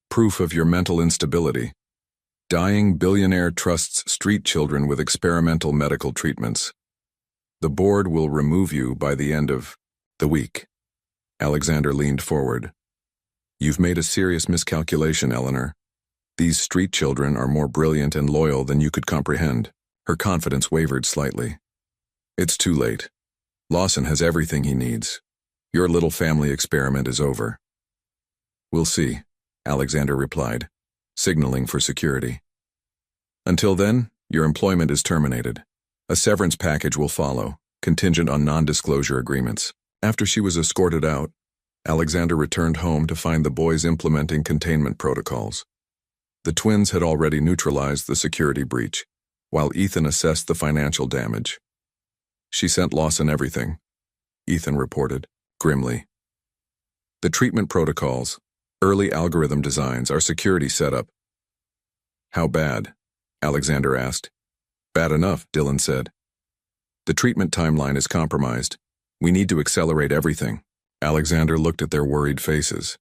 Proof of your mental instability. Dying billionaire trusts street children with experimental medical treatments. The board will remove you by the end of the week. Alexander leaned forward. You've made a serious miscalculation, Eleanor. These street children are more brilliant and loyal than you could comprehend. Her confidence wavered slightly. It's too late. Lawson has everything he needs. Your little family experiment is over. We'll see, Alexander replied, signaling for security. Until then, your employment is terminated. A severance package will follow, contingent on non-disclosure agreements. After she was escorted out, Alexander returned home to find the boys implementing containment protocols. The twins had already neutralized the security breach, while Ethan assessed the financial damage. She sent Lawson everything, Ethan reported, grimly. The treatment protocols, early algorithm designs, our security setup. How bad? Alexander asked. Bad enough, Dylan said. The treatment timeline is compromised. We need to accelerate everything. Alexander looked at their worried faces.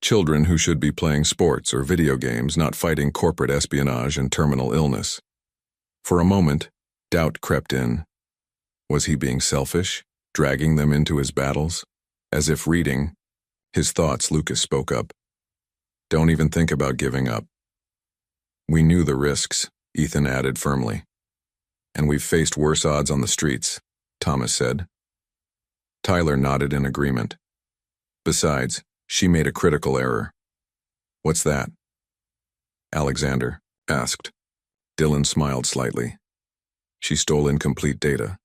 Children who should be playing sports or video games, not fighting corporate espionage and terminal illness. For a moment, doubt crept in. Was he being selfish, dragging them into his battles? As if reading his thoughts, Lucas spoke up. Don't even think about giving up. We knew the risks, Ethan added firmly. And we've faced worse odds on the streets, Thomas said. Tyler nodded in agreement. Besides, she made a critical error. What's that? Alexander asked. Dylan smiled slightly. She stole incomplete data.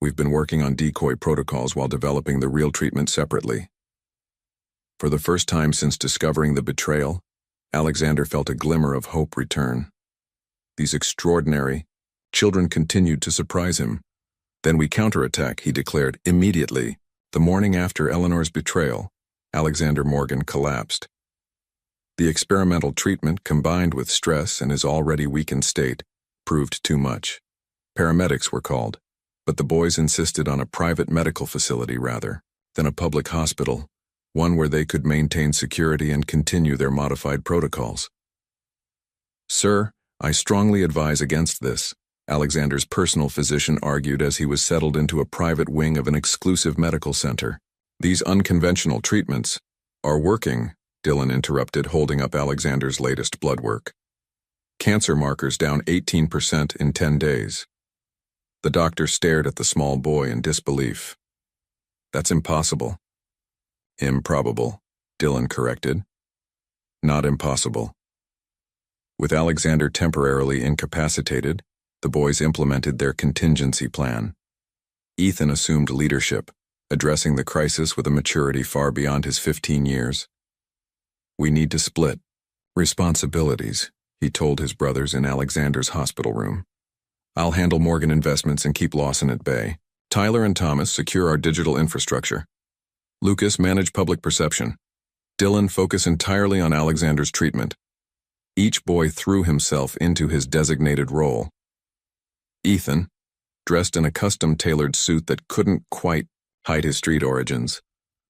We've been working on decoy protocols while developing the real treatment separately. For the first time since discovering the betrayal, Alexander felt a glimmer of hope return. These extraordinary children continued to surprise him. Then we counterattack, he declared immediately. The morning after Eleanor's betrayal, Alexander Morgan collapsed. The experimental treatment, combined with stress and his already weakened state, proved too much. Paramedics were called, but the boys insisted on a private medical facility rather than a public hospital, one where they could maintain security and continue their modified protocols. "Sir, I strongly advise against this," Alexander's personal physician argued as he was settled into a private wing of an exclusive medical center. "These unconventional treatments are working," Dylan interrupted, holding up Alexander's latest blood work. "Cancer markers down 18% in 10 days. The doctor stared at the small boy in disbelief. "That's impossible." "Improbable," Dylan corrected. "Not impossible." With Alexander temporarily incapacitated, the boys implemented their contingency plan. Ethan assumed leadership, addressing the crisis with a maturity far beyond his 15 years. "We need to split responsibilities," he told his brothers in Alexander's hospital room. "I'll handle Morgan Investments and keep Lawson at bay. Tyler and Thomas secure our digital infrastructure. Lucas manage public perception. Dylan focus entirely on Alexander's treatment." Each boy threw himself into his designated role. Ethan, dressed in a custom-tailored suit that couldn't quite hide his street origins,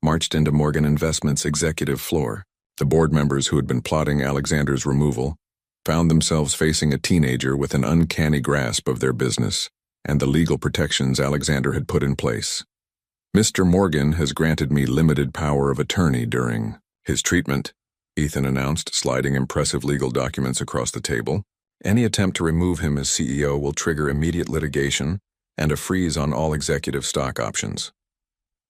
marched into Morgan Investments' executive floor. The board members who had been plotting Alexander's removal found themselves facing a teenager with an uncanny grasp of their business and the legal protections Alexander had put in place. "Mr. Morgan has granted me limited power of attorney during his treatment," Ethan announced, sliding impressive legal documents across the table. "Any attempt to remove him as CEO will trigger immediate litigation and a freeze on all executive stock options."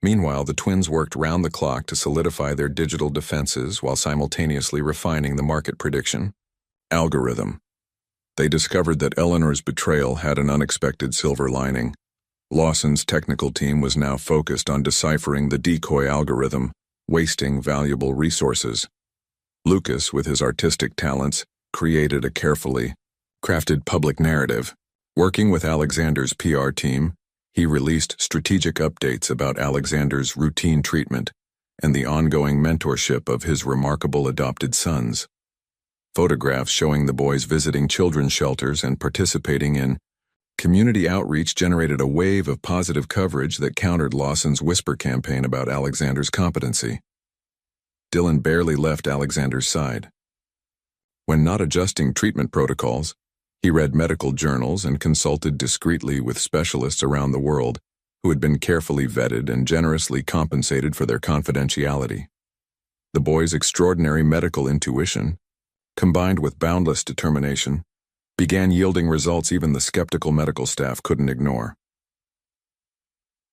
Meanwhile, the twins worked round the clock to solidify their digital defenses while simultaneously refining the market prediction algorithm. They discovered that Eleanor's betrayal had an unexpected silver lining. Lawson's technical team was now focused on deciphering the decoy algorithm, wasting valuable resources. Lucas, with his artistic talents, created a carefully crafted public narrative. Working with Alexander's PR team, he released strategic updates about Alexander's routine treatment and the ongoing mentorship of his remarkable adopted sons. Photographs showing the boys visiting children's shelters and participating in community outreach generated a wave of positive coverage that countered Lawson's whisper campaign about Alexander's competency. Dylan barely left Alexander's side. When not adjusting treatment protocols, he read medical journals and consulted discreetly with specialists around the world who had been carefully vetted and generously compensated for their confidentiality. The boy's extraordinary medical intuition, combined with boundless determination, began yielding results even the skeptical medical staff couldn't ignore.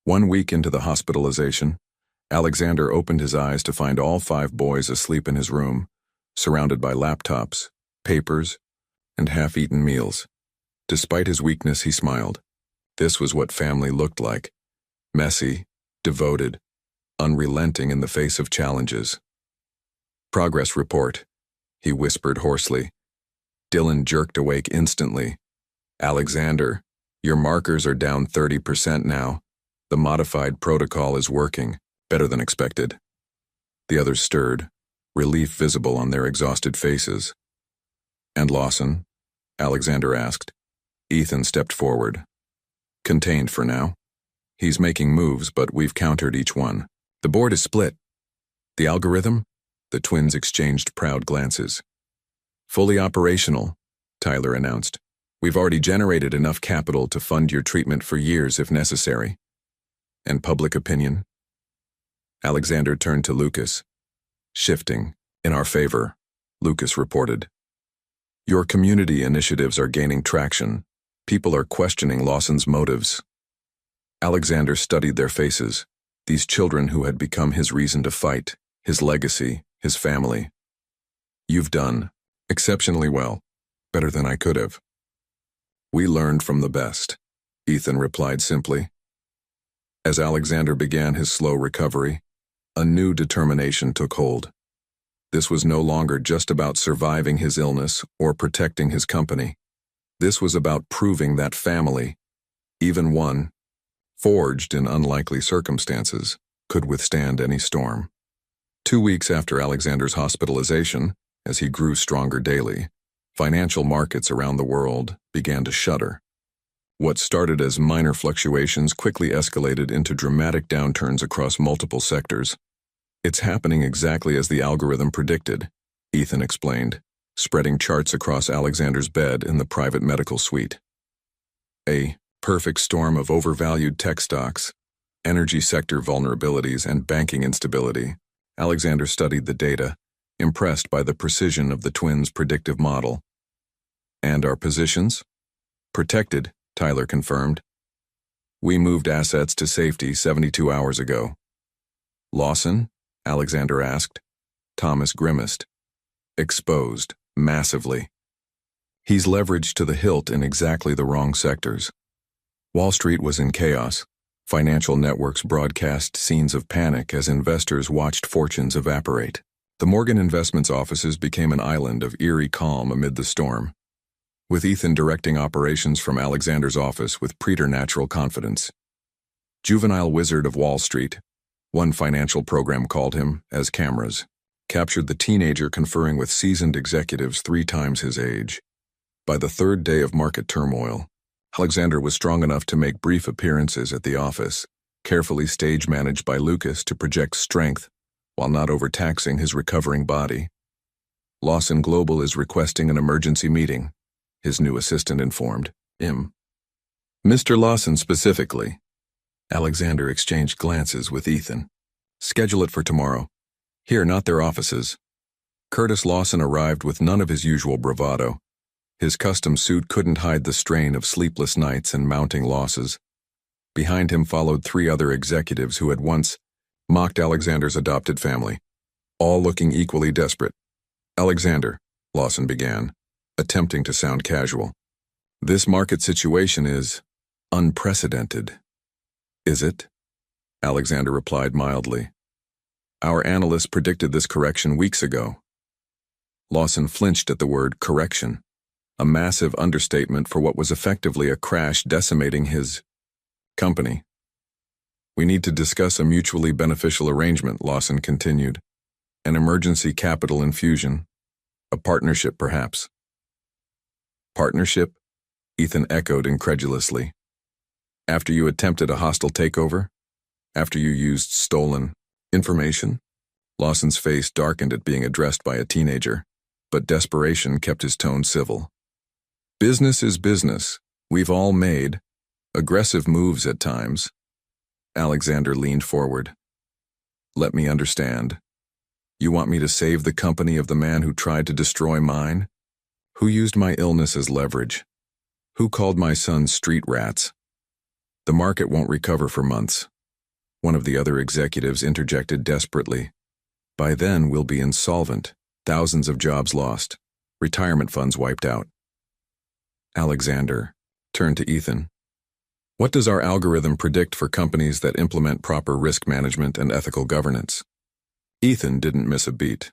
1 week into the hospitalization, Alexander opened his eyes to find all 5 boys asleep in his room, surrounded by laptops, papers, and half-eaten meals. Despite his weakness, he smiled. This was what family looked like: messy, devoted, unrelenting in the face of challenges. "Progress report," he whispered hoarsely. Dylan jerked awake instantly. "Alexander, your markers are down 30% now. The modified protocol is working, better than expected." The others stirred, relief visible on their exhausted faces. "And Lawson?" Alexander asked. Ethan stepped forward. "Contained for now. He's making moves, but we've countered each one. The board is split." "The algorithm?" The twins exchanged proud glances. "Fully operational," Tyler announced. "We've already generated enough capital to fund your treatment for years if necessary." "And public opinion?" Alexander turned to Lucas. "Shifting in our favor," Lucas reported. "Your community initiatives are gaining traction. People are questioning Lawson's motives." Alexander studied their faces, these children who had become his reason to fight, his legacy, his family. "You've done exceptionally well, better than I could have." "We learned from the best," Ethan replied simply. As Alexander began his slow recovery, a new determination took hold. This was no longer just about surviving his illness or protecting his company. This was about proving that family, even one forged in unlikely circumstances, could withstand any storm. 2 weeks after Alexander's hospitalization, as he grew stronger daily, financial markets around the world began to shudder. What started as minor fluctuations quickly escalated into dramatic downturns across multiple sectors. "It's happening exactly as the algorithm predicted," Ethan explained, spreading charts across Alexander's bed in the private medical suite. A perfect storm of overvalued tech stocks, energy sector vulnerabilities, and banking instability. Alexander studied the data, impressed by the precision of the twins' predictive model. "And our positions?" "Protected," Tyler confirmed. "We moved assets to safety 72 hours ago." "Lawson?" Alexander asked. Thomas grimaced. "Exposed, massively. He's leveraged to the hilt in exactly the wrong sectors." Wall Street was in chaos. Financial networks broadcast scenes of panic as investors watched fortunes evaporate. The Morgan Investments offices became an island of eerie calm amid the storm, with Ethan directing operations from Alexander's office with preternatural confidence. "Juvenile wizard of Wall Street," one financial program called him, as cameras captured the teenager conferring with seasoned executives 3 times his age. By the 3rd day of market turmoil, Alexander was strong enough to make brief appearances at the office, carefully stage-managed by Lucas to project strength while not overtaxing his recovering body. "Lawson Global is requesting an emergency meeting," his new assistant informed him. "Mr. Lawson specifically." Alexander exchanged glances with Ethan. "Schedule it for tomorrow. Here, not their offices." Curtis Lawson arrived with none of his usual bravado. His custom suit couldn't hide the strain of sleepless nights and mounting losses. Behind him followed 3 other executives who had once mocked Alexander's adopted family, all looking equally desperate. "Alexander," Lawson began, attempting to sound casual, "this market situation is unprecedented." "Is it?" Alexander replied mildly. "Our analysts predicted this correction weeks ago." Lawson flinched at the word correction, a massive understatement for what was effectively a crash decimating his company. "We need to discuss a mutually beneficial arrangement," Lawson continued. "An emergency capital infusion. A partnership, perhaps." "Partnership?" Ethan echoed incredulously. "After you attempted a hostile takeover? After you used stolen information?" Lawson's face darkened at being addressed by a teenager, but desperation kept his tone civil. "Business is business. We've all made aggressive moves at times." Alexander leaned forward. "Let me understand. You want me to save the company of the man who tried to destroy mine? Who used my illness as leverage? Who called my sons street rats? The market won't recover for months." One of the other executives interjected desperately. "By then, we'll be insolvent, thousands of jobs lost, retirement funds wiped out." Alexander turned to Ethan. "What does our algorithm predict for companies that implement proper risk management and ethical governance?" Ethan didn't miss a beat.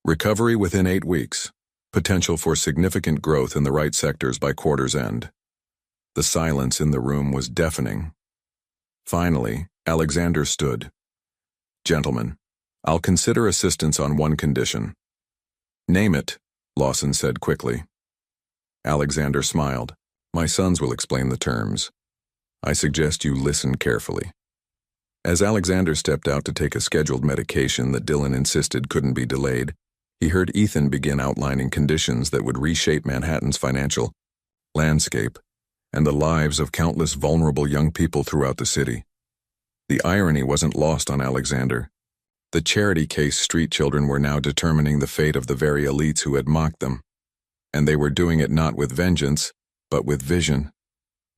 "Recovery within 8 weeks. Potential for significant growth in the right sectors by quarter's end." The silence in the room was deafening. Finally, Alexander stood. "Gentlemen, I'll consider assistance on one condition." "Name it," Lawson said quickly. Alexander smiled. "My sons will explain the terms. I suggest you listen carefully." As Alexander stepped out to take a scheduled medication that Dylan insisted couldn't be delayed, he heard Ethan begin outlining conditions that would reshape Manhattan's financial landscape and the lives of countless vulnerable young people throughout the city. The irony wasn't lost on Alexander. The charity case street children were now determining the fate of the very elites who had mocked them. And they were doing it not with vengeance, but with vision.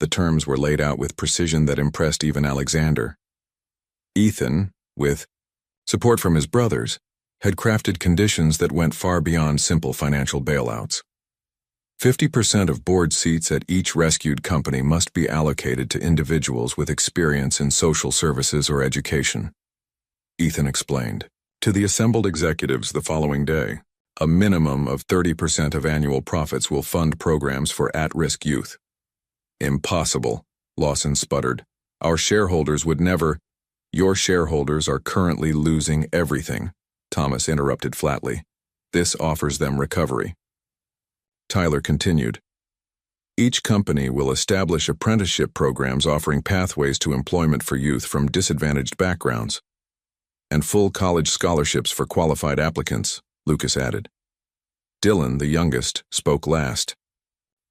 The terms were laid out with precision that impressed even Alexander. Ethan, with support from his brothers, had crafted conditions that went far beyond simple financial bailouts. 50% of board seats at each rescued company must be allocated to individuals with experience in social services or education, Ethan explained. To the assembled executives the following day, a minimum of 30% of annual profits will fund programs for at-risk youth. Impossible, Lawson sputtered. Our shareholders would never. Your shareholders are currently losing everything, Thomas interrupted flatly. This offers them recovery. Tyler continued. Each company will establish apprenticeship programs offering pathways to employment for youth from disadvantaged backgrounds, and full college scholarships for qualified applicants, Lucas added. Dylan, the youngest, spoke last.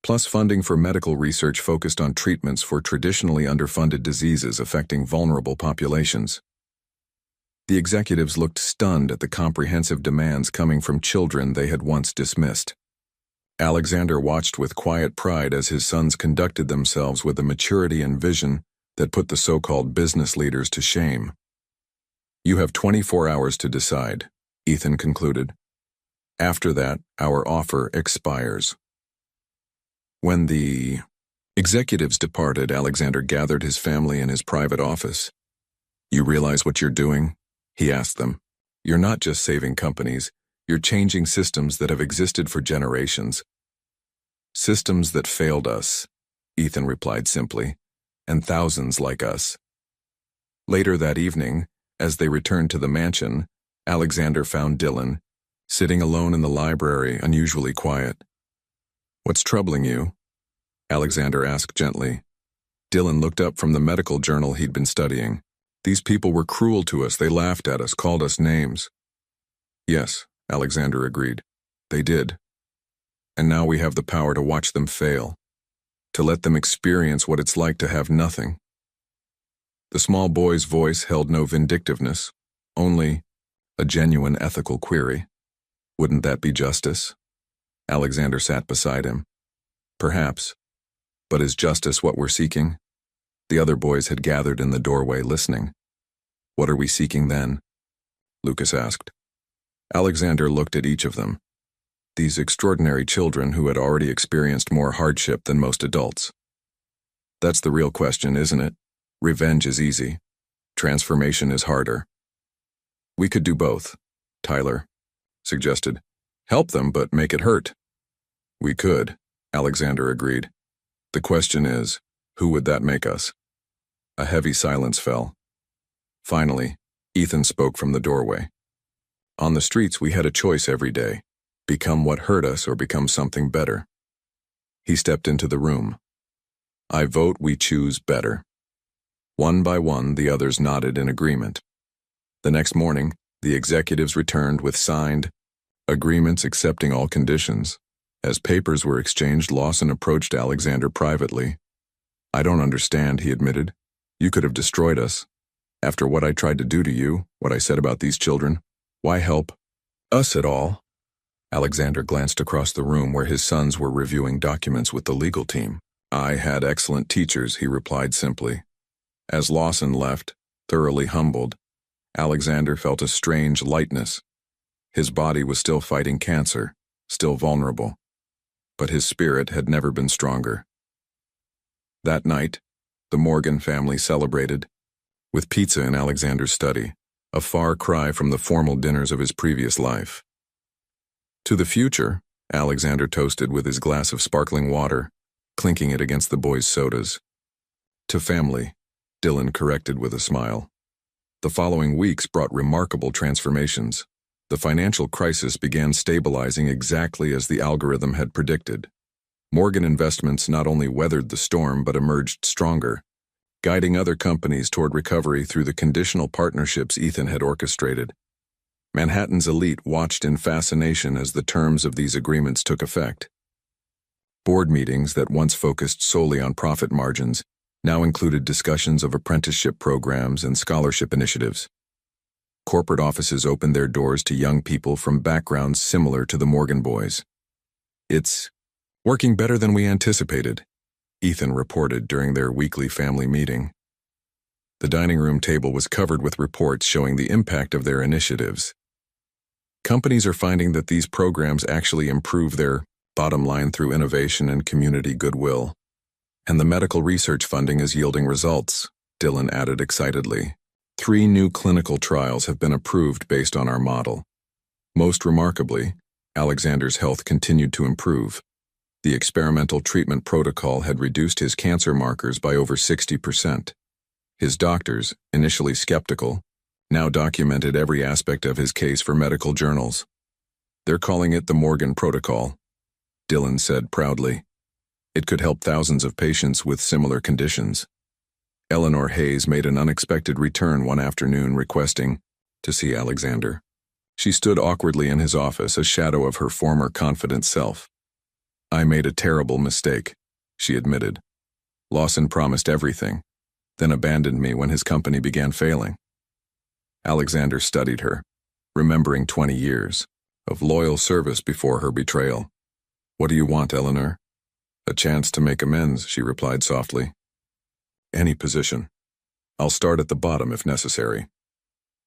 Plus funding for medical research focused on treatments for traditionally underfunded diseases affecting vulnerable populations. The executives looked stunned at the comprehensive demands coming from children they had once dismissed. Alexander watched with quiet pride as his sons conducted themselves with a maturity and vision that put the so-called business leaders to shame. You have 24 hours to decide, Ethan concluded. After that, our offer expires. When the executives departed, Alexander gathered his family in his private office. You realize what you're doing? He asked them. You're not just saving companies, you're changing systems that have existed for generations. Systems that failed us, Ethan replied simply, and thousands like us. Later that evening, as they returned to the mansion, Alexander found Dylan, sitting alone in the library, unusually quiet. What's troubling you? Alexander asked gently. Dylan looked up from the medical journal he'd been studying. These people were cruel to us, they laughed at us, called us names. Yes, Alexander agreed. They did. And now we have the power to watch them fail, to let them experience what it's like to have nothing. The small boy's voice held no vindictiveness, only a genuine ethical query. Wouldn't that be justice? Alexander sat beside him. Perhaps. But is justice what we're seeking? The other boys had gathered in the doorway listening. What are we seeking then? Lucas asked. Alexander looked at each of them. These extraordinary children who had already experienced more hardship than most adults. That's the real question, isn't it? Revenge is easy. Transformation is harder. We could do both, Tyler suggested. Help them, but make it hurt. We could, Alexander agreed. The question is, who would that make us? A heavy silence fell. Finally, Ethan spoke from the doorway. On the streets, we had a choice every day. Become what hurt us or become something better. He stepped into the room. I vote we choose better. One by one, the others nodded in agreement. The next morning, the executives returned with signed agreements accepting all conditions. As papers were exchanged, Lawson approached Alexander privately. I don't understand, he admitted. You could have destroyed us. After what I tried to do to you, what I said about these children, why help us at all? Alexander glanced across the room where his sons were reviewing documents with the legal team. I had excellent teachers, he replied simply. As Lawson left, thoroughly humbled, Alexander felt a strange lightness. His body was still fighting cancer, still vulnerable, but his spirit had never been stronger. That night, the Morgan family celebrated, with pizza in Alexander's study, a far cry from the formal dinners of his previous life. To the future, Alexander toasted with his glass of sparkling water, clinking it against the boys' sodas. To family, Dylan corrected with a smile. The following weeks brought remarkable transformations. The financial crisis began stabilizing exactly as the algorithm had predicted. Morgan Investments not only weathered the storm but emerged stronger, guiding other companies toward recovery through the conditional partnerships Ethan had orchestrated. Manhattan's elite watched in fascination as the terms of these agreements took effect. Board meetings that once focused solely on profit margins now included discussions of apprenticeship programs and scholarship initiatives. Corporate offices opened their doors to young people from backgrounds similar to the Morgan boys. It's working better than we anticipated, Ethan reported during their weekly family meeting. The dining room table was covered with reports showing the impact of their initiatives. Companies are finding that these programs actually improve their bottom line through innovation and community goodwill. And the medical research funding is yielding results, Dylan added excitedly. 3 new clinical trials have been approved based on our model. Most remarkably, Alexander's health continued to improve. The experimental treatment protocol had reduced his cancer markers by over 60%. His doctors, initially skeptical, now documented every aspect of his case for medical journals. They're calling it the Morgan Protocol, Dylan said proudly. It could help thousands of patients with similar conditions. Eleanor Hayes made an unexpected return one afternoon requesting to see Alexander. She stood awkwardly in his office, a shadow of her former confident self. I made a terrible mistake, she admitted. Lawson promised everything, then abandoned me when his company began failing. Alexander studied her, remembering 20 years of loyal service before her betrayal. What do you want, Eleanor? A chance to make amends, she replied softly. Any position. I'll start at the bottom if necessary.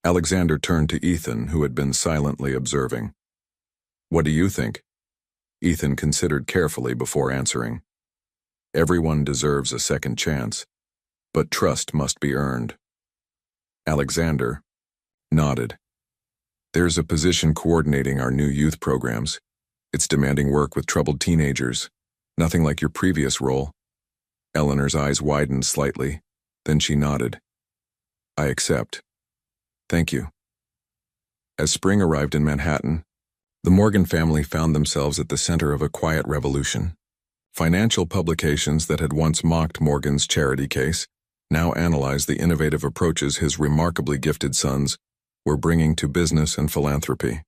Alexander turned to Ethan, who had been silently observing. What do you think? Ethan considered carefully before answering. Everyone deserves a second chance, but trust must be earned. Alexander nodded. There's a position coordinating our new youth programs. It's demanding work with troubled teenagers. Nothing like your previous role. Eleanor's eyes widened slightly, then she nodded. I accept. Thank you. As spring arrived in Manhattan, the Morgan family found themselves at the center of a quiet revolution. Financial publications that had once mocked Morgan's charity case now analyzed the innovative approaches his remarkably gifted sons were bringing to business and philanthropy.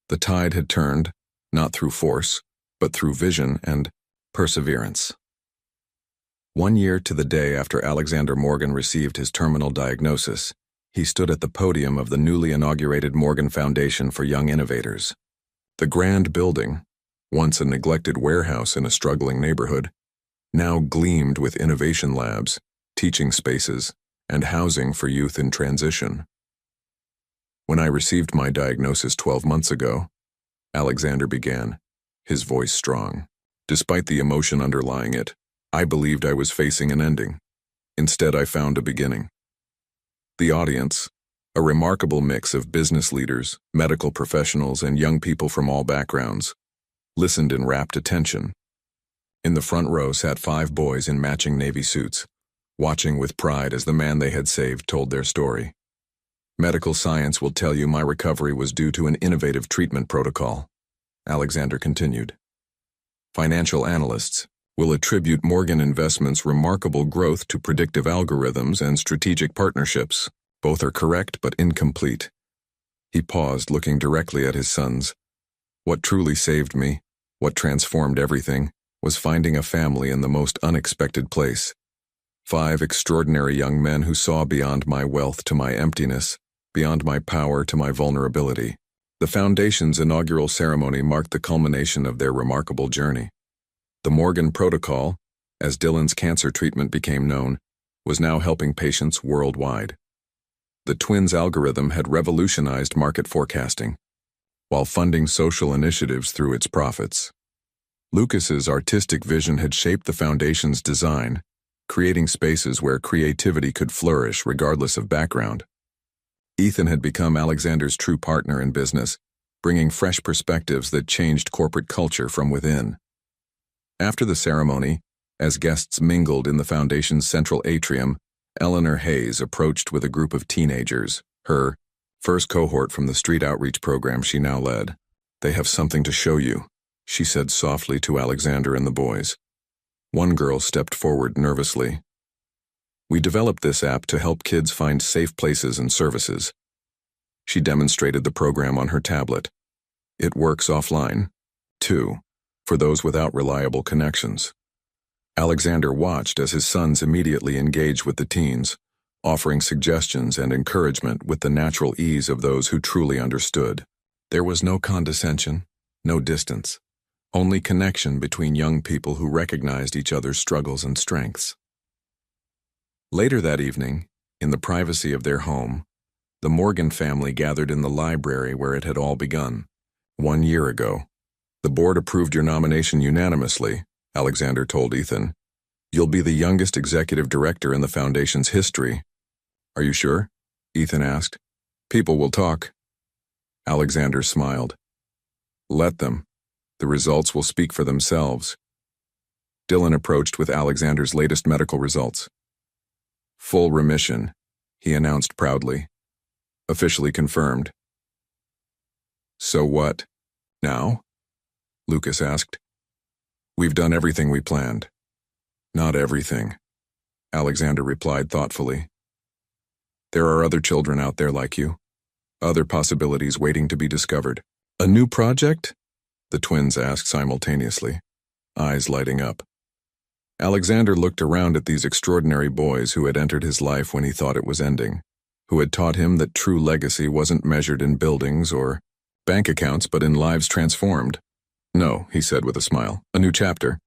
The tide had turned, not through force, but through vision and perseverance. 1 year to the day after Alexander Morgan received his terminal diagnosis, he stood at the podium of the newly inaugurated Morgan Foundation for Young Innovators. The grand building, once a neglected warehouse in a struggling neighborhood, now gleamed with innovation labs, teaching spaces, and housing for youth in transition. When I received my diagnosis 12 months ago, Alexander began, his voice strong. Despite the emotion underlying it, I believed I was facing an ending. Instead, I found a beginning. The audience, a remarkable mix of business leaders, medical professionals, and young people from all backgrounds, listened in rapt attention. In the front row sat 5 boys in matching navy suits, watching with pride as the man they had saved told their story. Medical science will tell you my recovery was due to an innovative treatment protocol, Alexander continued. Financial analysts will attribute Morgan Investments' remarkable growth to predictive algorithms and strategic partnerships. Both are correct but incomplete. He paused, looking directly at his sons. What truly saved me, what transformed everything, was finding a family in the most unexpected place. 5 extraordinary young men who saw beyond my wealth to my emptiness, beyond my power to my vulnerability. The Foundation's inaugural ceremony marked the culmination of their remarkable journey. The Morgan Protocol, as Dylan's cancer treatment became known, was now helping patients worldwide. The twins' algorithm had revolutionized market forecasting, while funding social initiatives through its profits. Lucas's artistic vision had shaped the Foundation's design, creating spaces where creativity could flourish regardless of background. Ethan had become Alexander's true partner in business, bringing fresh perspectives that changed corporate culture from within. After the ceremony, as guests mingled in the Foundation's central atrium, Eleanor Hayes approached with a group of teenagers, her first cohort from the street outreach program she now led. They have something to show you, she said softly to Alexander and the boys. One girl stepped forward nervously. We developed this app to help kids find safe places and services. She demonstrated the program on her tablet. It works offline, too, for those without reliable connections. Alexander watched as his sons immediately engaged with the teens, offering suggestions and encouragement with the natural ease of those who truly understood. There was no condescension, no distance, only connection between young people who recognized each other's struggles and strengths. Later that evening, in the privacy of their home, the Morgan family gathered in the library where it had all begun. 1 year ago, The board approved your nomination unanimously, Alexander told Ethan. You'll be the youngest executive director in the foundation's history. Are you sure? Ethan asked. People will talk. Alexander smiled. Let them. The results will speak for themselves. Dylan approached with Alexander's latest medical results. Full remission, he announced proudly. Officially confirmed. So what? Now? Lucas asked. We've done everything we planned. Not everything, Alexander replied thoughtfully. There are other children out there like you. Other possibilities waiting to be discovered. A new project? The twins asked simultaneously, eyes lighting up. Alexander looked around at these extraordinary boys who had entered his life when he thought it was ending, who had taught him that true legacy wasn't measured in buildings or bank accounts but in lives transformed. No, he said with a smile, a new chapter.